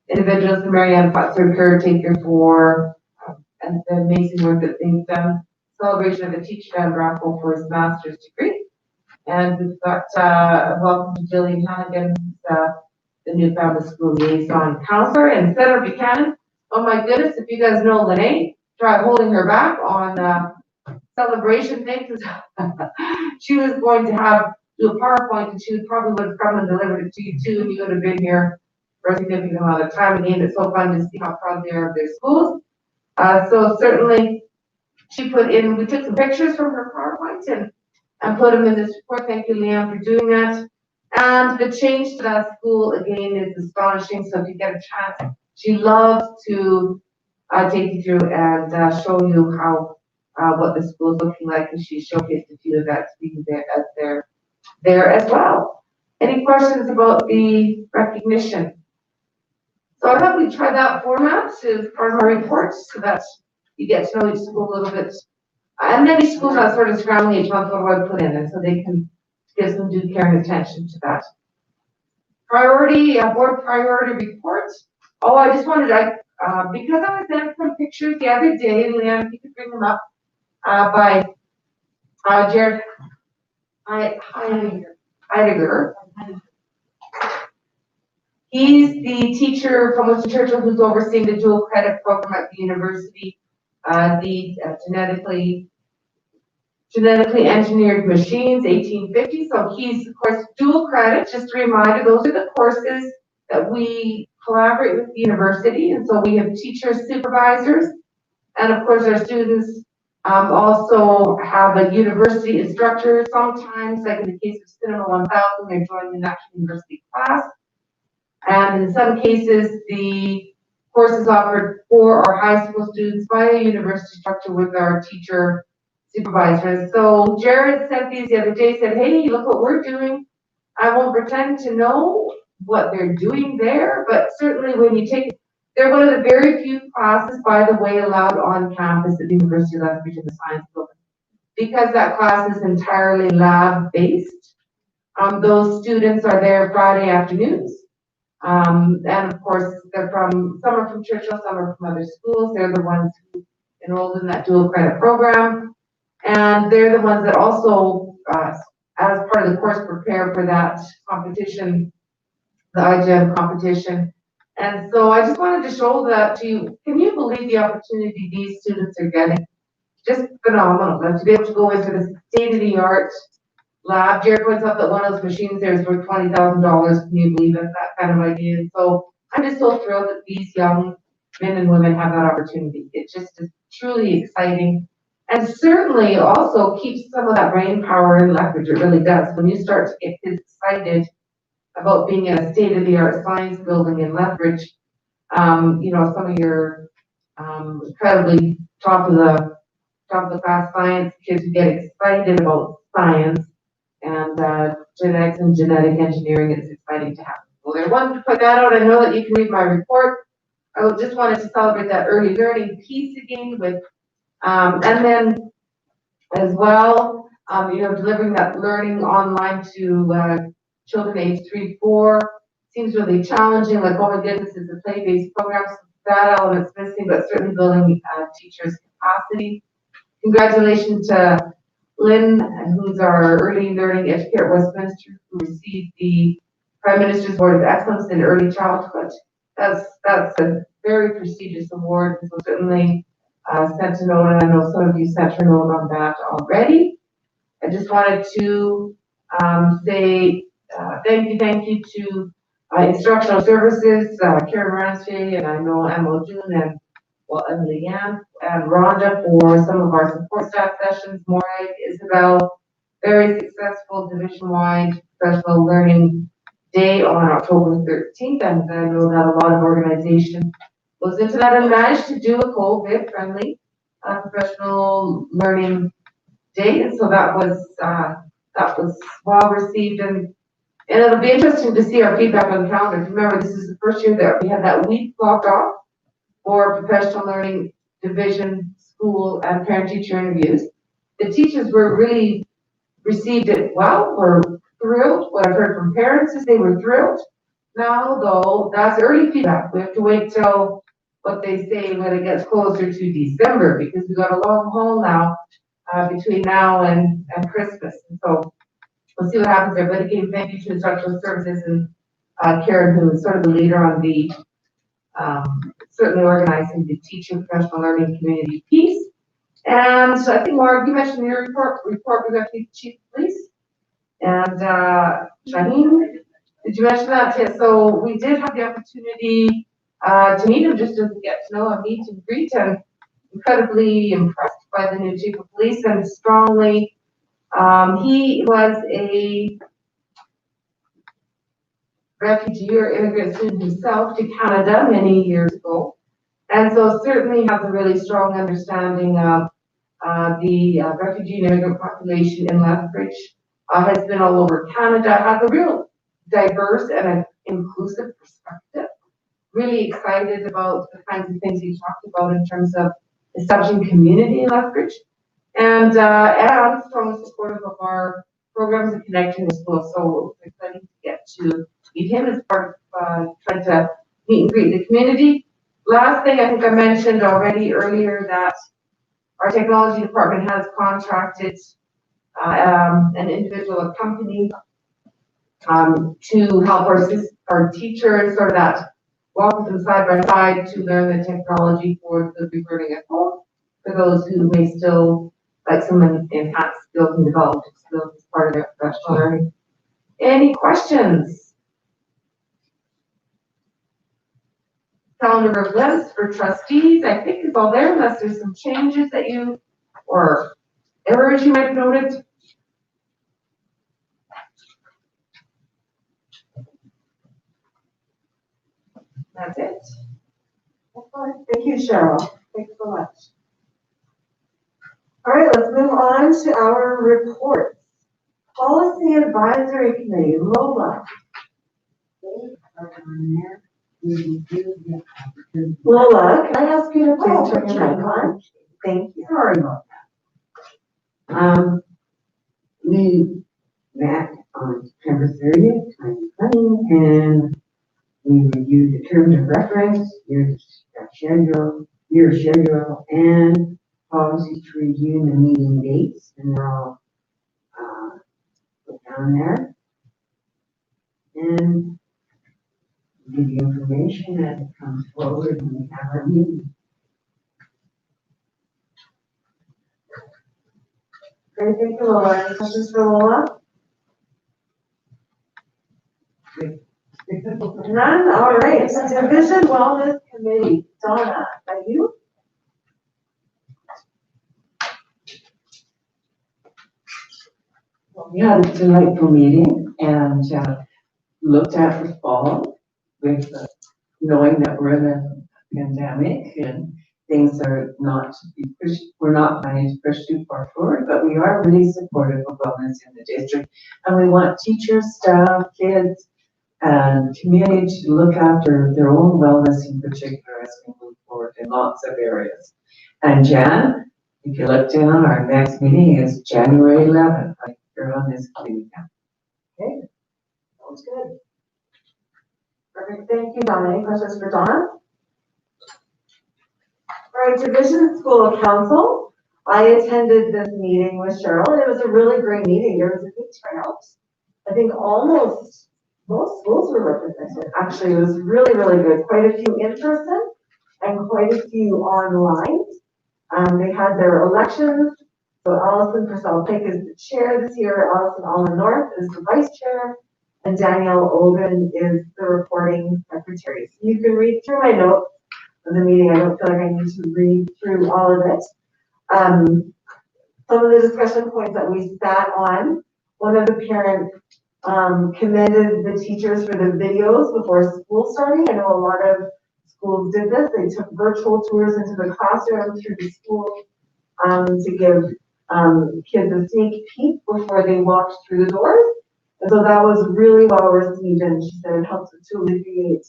Speaker 1: individuals, and Marianne Potts, caretaker for and the amazing work that they've done. Celebration of a teacher, Dan Bracco, for his master's degree. And we've got welcome to Jillian Hannigan, the new Family School Liaison Counselor, and Senator Buchanan. Oh my goodness, if you guys know Lene, try holding her back on celebration things. She was going to do a PowerPoint, and she probably would have come and delivered it to you too, and you would have been here for a significant amount of time. Again, it's so fun to see how proud they are of their schools. So certainly, we took some pictures from her PowerPoint and put them in this report. Thank you, Leanne, for doing that. And the change to that school, again, is astonishing. So if you get a chance, she loves to take you through and show you how what the school is looking like, and she showcased a few of that being there as well. Any questions about the recognition? So I thought we'd try that format as part of our reports so that you get to know each school a little bit. And many schools are sort of scrambling each month what I put in, and so they can give some due care and attention to that. Board priority report. Oh, I just wanted because I was sent some pictures the other day, Leanne, if you could bring them up, by Jared Heidegger. He's the teacher from Winston Churchill who's overseeing the dual credit program at the university, the genetically engineered machines, 1850. So he's, of course, dual credit. Just a reminder, those are the courses that we collaborate with the university. And so we have teachers, supervisors, and of course our students also have a university instructor sometimes, like in the case of Cinema 1000, they're joining the National University class. And in some cases, the course is offered for our high school students by a university instructor with our teacher supervisors. So Jared sent these the other day, said, hey, look what we're doing. I won't pretend to know what they're doing there, but certainly when you take, they're one of the very few classes, by the way, allowed on campus at the University of Lethbridge in the science building. Because that class is entirely lab-based, those students are there Friday afternoons. And of course, some are from Churchill, some are from other schools. They're the ones who enrolled in that dual credit program. And they're the ones that also, as part of the course, prepare for that competition, the IGEM competition. And so I just wanted to show that to you. Can you believe the opportunity these students are getting? Just phenomenal. Like, to be able to go into the state-of-the-art lab. Jared points out that one of those machines there is worth $20,000. Can you believe it? That kind of idea. And so I'm just so thrilled that these young men and women have that opportunity. It just is truly exciting. And certainly also keeps some of that brain power in Lethbridge. It really does. When you start to get kids excited about being in a state-of-the-art science building in Lethbridge, you know, some of your incredibly top of the class science kids who get excited about science and genetics and genetic engineering, it's exciting to have. Well, there, wanted to put that out. I know that you can read my report. I just wanted to celebrate that early learning piece again with, and then as well, you know, delivering that learning online to children aged 3 to 4 seems really challenging. Like, oh my goodness, it's a play-based program, so that element's missing, but certainly building teachers' capacity. Congratulations to Lynn, who's our early learning educator at Westminster, who received the Prime Minister's Award of Excellence in Early Childhood. That's a very prestigious award, so certainly sent a note, and I know some of you sent her note on that already. I just wanted to say thank you to Instructional services, Karen Ramsey, and I know Emma June and, well, Emily Yan and Rhonda for some of our support staff sessions, Morag, Isabel, very successful division-wide professional learning day on October 13th, and I know that a lot of organization goes into that and managed to do a COVID-friendly professional learning day, and so that was well received, and it'll be interesting to see our feedback on the calendar. Remember, this is the first year that we had that week blocked off for professional learning division, school, and parent-teacher interviews. The teachers were really received it well, were thrilled. What I've heard from parents is they were thrilled. Now, though, that's early feedback. We have to wait till what they say when it gets closer to December, because we've got a long haul now between now and Christmas. And so we'll see what happens there. But again, thank you to Instructional Services and Karen, who is sort of the leader on the certainly organizing the teacher professional learning community piece. And I think, Mark, you mentioned in your report we got the chief of police. And Shaheen, did you mention that? Yeah, so we did have the opportunity to meet him, just to get to know and meet and greet, and incredibly impressed by the new chief of police, and strongly, he was a refugee or immigrant student himself to Canada many years ago. And so certainly has a really strong understanding of the refugee and immigrant population in Lethbridge, has been all over Canada, has a real diverse and an inclusive perspective. Really excited about the kinds of things he talked about in terms of establishing community in Lethbridge, and strongly supportive of our programs and connecting with schools. So it's exciting to get to meet him as part of trying to meet and greet the community. Last thing, I think I mentioned already earlier that our technology department has contracted an individual, a company, to help our teachers, sort of that walk with them side by side to learn the technology for the learning at home, for those who may still like some enhanced skills and developed skills as part of their professional learning. Any questions? Calendar of events for trustees, I think is all there, unless there's some changes that you, or errors you might have noted. That's it.
Speaker 3: Thank you, Cheryl. Thanks so much. All right, let's move on to our reports. Policy Advisory Committee, Lola. Lola, can I ask you to please turn your mic on? Thank you.
Speaker 10: Sorry about that. We met on September 30th, 2020, and we reviewed the terms of reference, your schedule, and policies to review the meeting dates, and they're all put down there. And give you information as it comes forward when we have our meeting.
Speaker 3: Great, thank you, Lola. Any questions for Lola? None? All right. Division Wellness Committee, Donna, are you?
Speaker 11: Well, we had a delightful meeting and looked at the fall with knowing that we're in a pandemic and things are not to be pushed, we're not planning to push too far forward, but we are really supportive of wellness in the district. And we want teachers, staff, kids, and community to look after their own wellness in particular as we move forward in lots of areas. And Jan, if you look down, our next meeting is January 11th. You're on this committee now.
Speaker 3: Okay, sounds good. Perfect, thank you, Donna. Any questions for Donna? All right, Division School Council. I attended this meeting with Cheryl, and it was a really great meeting. There was a good turnout. I think almost most schools were represented. Actually, it was really, really good. Quite a few in person and quite a few online. They had their elections. So Alison Purcell Pick is the chair this year. Alison Allen North is the vice chair. and Danielle Oben is the reporting secretary. So you can read through my notes of the meeting. I don't feel like I need to read through all of it. Some of the discussion points that we sat on, one of the parents commended the teachers for the videos before school starting. I know a lot of schools did this. They took virtual tours into the classroom through the school to give kids a sneak peek before they walked through the doors. And so that was really well received, and she said it helps to alleviate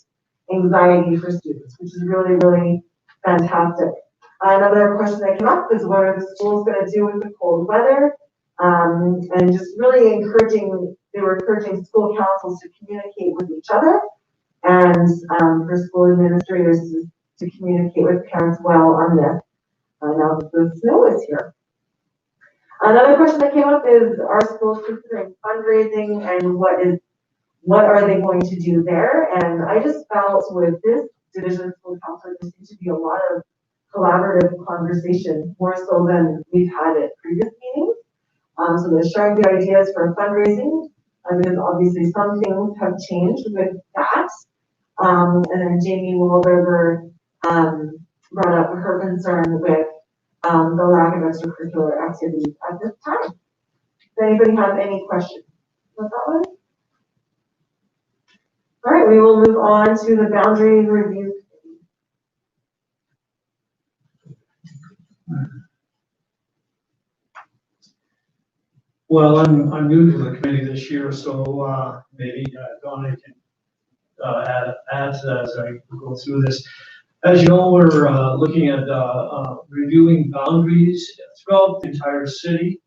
Speaker 3: anxiety for students, which is really, really fantastic. Another question that came up is what are the schools going to do with the cold weather? And just really they were encouraging school councils to communicate with each other and for school administrators to communicate with parents well on this. Now that the snow is here. Another question that came up is, are schools considering fundraising and what are they going to do there? And I just felt with this division of school council, there seems to be a lot of collaborative conversation, more so than we've had at previous meetings. So they're sharing the ideas for fundraising, because obviously some things have changed with that. And then Jamie Wahlberger brought up her concern with the lack of extracurricular activities at this time. Does anybody have any questions about that one? All right, we will move on to the boundary review.
Speaker 6: Well, I'm new to the committee this year, so maybe Donna can add to that as I go through this. As you know, we're looking at reviewing boundaries throughout the entire city.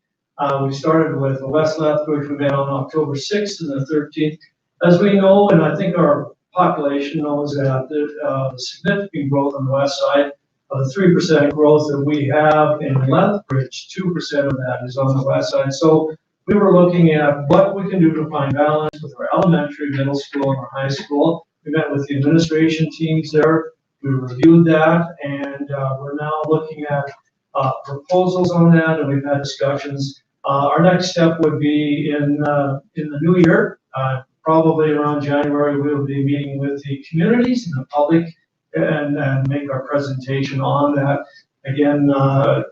Speaker 6: We started with the West Lethbridge, we met on October 6th and the 13th. As we know, and I think our population knows that the significant growth on the west side, of the 3% growth that we have in Lethbridge, 2% of that is on the west side. So we were looking at what we can do to find balance with our elementary, middle school, and our high school. We met with the administration teams there. We reviewed that, and we're now looking at proposals on that, and we've had discussions. Our next step would be in the new year, probably around January. We'll be meeting with the communities and the public and make our presentation on that. Again,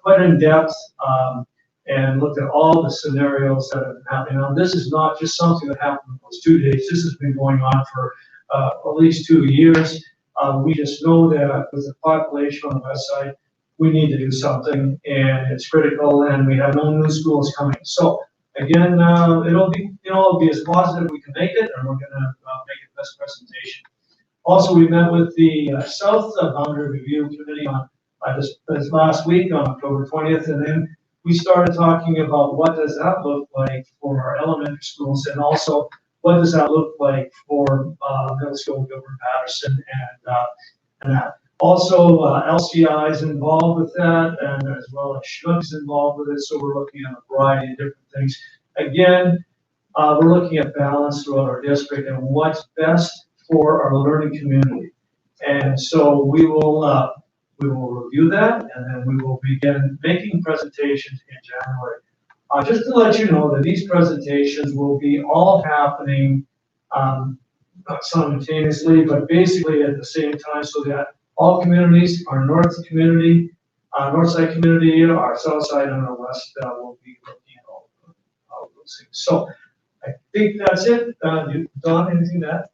Speaker 6: quite in depth, and look at all the scenarios that have been happening. Now, this is not just something that happened in those 2 days. This has been going on for at least 2 years. We just know that with the population on the west side, we need to do something, and it's critical, and we have no new schools coming. So again, it'll be as positive as we can make it, and we're going to make the best presentation. Also, we met with the South Boundary Review Committee on this last week on October 20th, and then we started talking about what does that look like for our elementary schools, and also what does that look like for middle school, Gilbert Patterson, and that. Also, LCI is involved with that, and as well as SHUG's involved with it, so we're looking at a variety of different things. Again, we're looking at balance throughout our district and what's best for our learning community. And so we will review that, and then we will begin making presentations in January. Just to let you know that these presentations will be all happening not simultaneously, but basically at the same time, so that all communities, our north side community, our south side, and our west will be looking at all of those things. So I think that's it. Don, anything to add?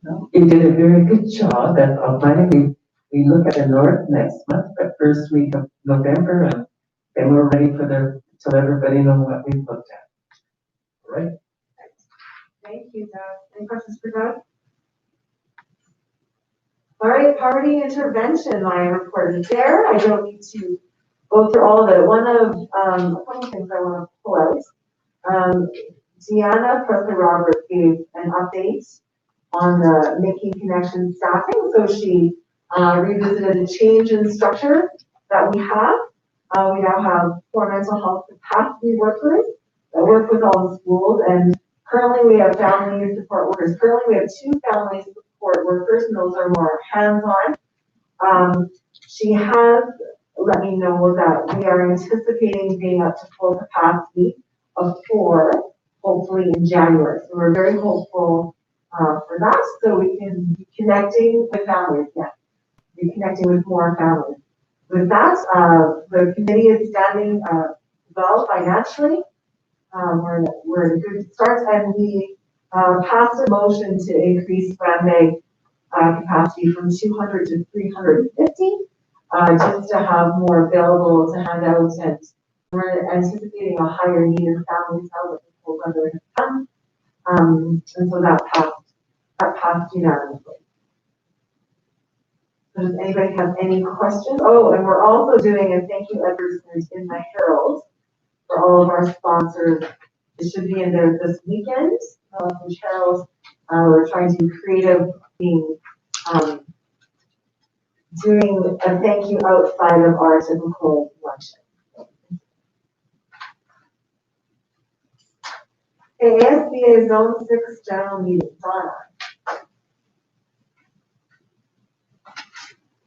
Speaker 11: No, you did a very good job at outlining. We look at the north next month, the first week of November, and then we're ready to let everybody know what we've looked at.
Speaker 6: All right.
Speaker 3: Thank you, Doug. Any questions for Doug? All right, poverty intervention, my report is there. I don't need to go through all of it. One of a couple things I want to pull out. Deanna Presley-Roberts gave an update on the Making Connections staffing. So she revisited the change in structure that we have. We now have 4 mental health capacity workers that work with all the schools, and currently we have family support workers. Currently we have 2 family support workers, and those are more hands-on. She has let me know that we are anticipating being up to full capacity of 4, hopefully in January. So we're very hopeful for that, so we can be connecting with families, yeah, be connecting with more families. With that, the committee is standing well financially. We're in a good start, and we passed a motion to increase grant bag capacity from 200 to 350, just to have more available to hand out, and we're anticipating a higher need in families now that the cold weather has come. And so that passed unanimously. So does anybody have any questions? Oh, and we're also doing a thank you advertisement in the Herald for all of our sponsors. It should be in there this weekend, which Herald, we're trying to be creative, being, doing a thank you outside of our typical luncheon. ASBA Zone 6 General Meeting, Donna.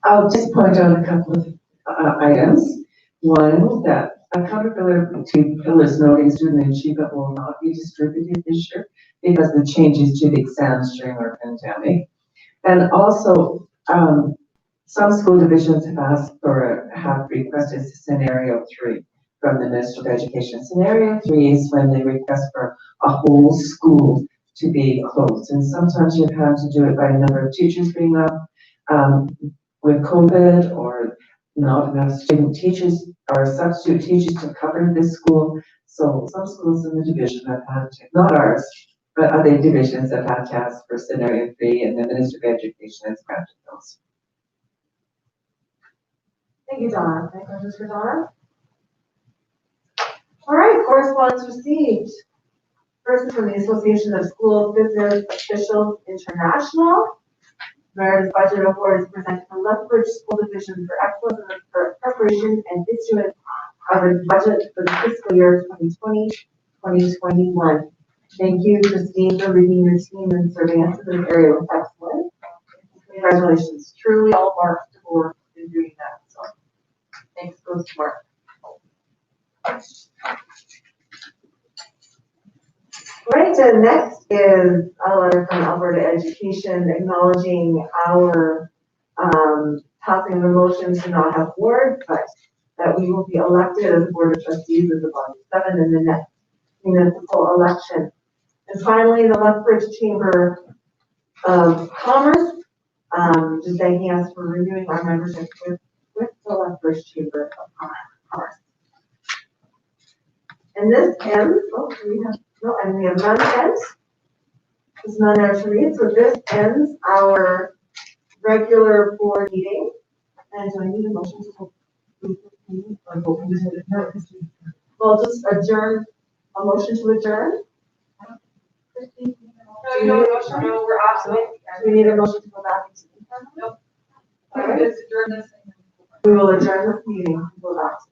Speaker 11: I'll just point out a couple of items. One, that accountability pillars noting student achievement will not be distributed this year because of the changes to the exams during our pandemic. And also, some school divisions have requested scenario 3 from the Ministry of Education. Scenario 3 is when they request for a whole school to be closed. And sometimes you've had to do it by a number of teachers being up with COVID, or not enough student teachers or substitute teachers to cover this school. So some schools in the division have had to, not ours, but other divisions have had to ask for scenario 3, and the Minister of Education has granted those.
Speaker 3: Thank you, Donna. Any questions for Donna? All right, correspondence received. First is from the Association of School Business Officials International. Meredith budget award is presented to Lethbridge School Division for excellence in the preparation and issuance of a budget for the fiscal year 2020-2021. Thank you, Christine, for leading your team and serving us in this area with excellence. Congratulations. Truly all marks to work in doing that. So thanks goes to Mark. Right, and next is a letter from Alberta Education acknowledging our passing of a motion to not have board, but that we will be elected as a board of trustees as of August 7 in the next municipal election. And finally, the Lethbridge Chamber of Commerce, just thanking us for renewing our membership with the Lethbridge Chamber of Commerce. And this ends, we have none ends. There's none there to read, so this ends our regular board meeting. And do I need a motion to go? Well, just adjourn, a motion to adjourn?
Speaker 5: No, we're absolutely.
Speaker 3: Do we need a motion to go back into the?
Speaker 5: Nope. Okay. Just adjourn this.
Speaker 3: We will adjourn this meeting and go back to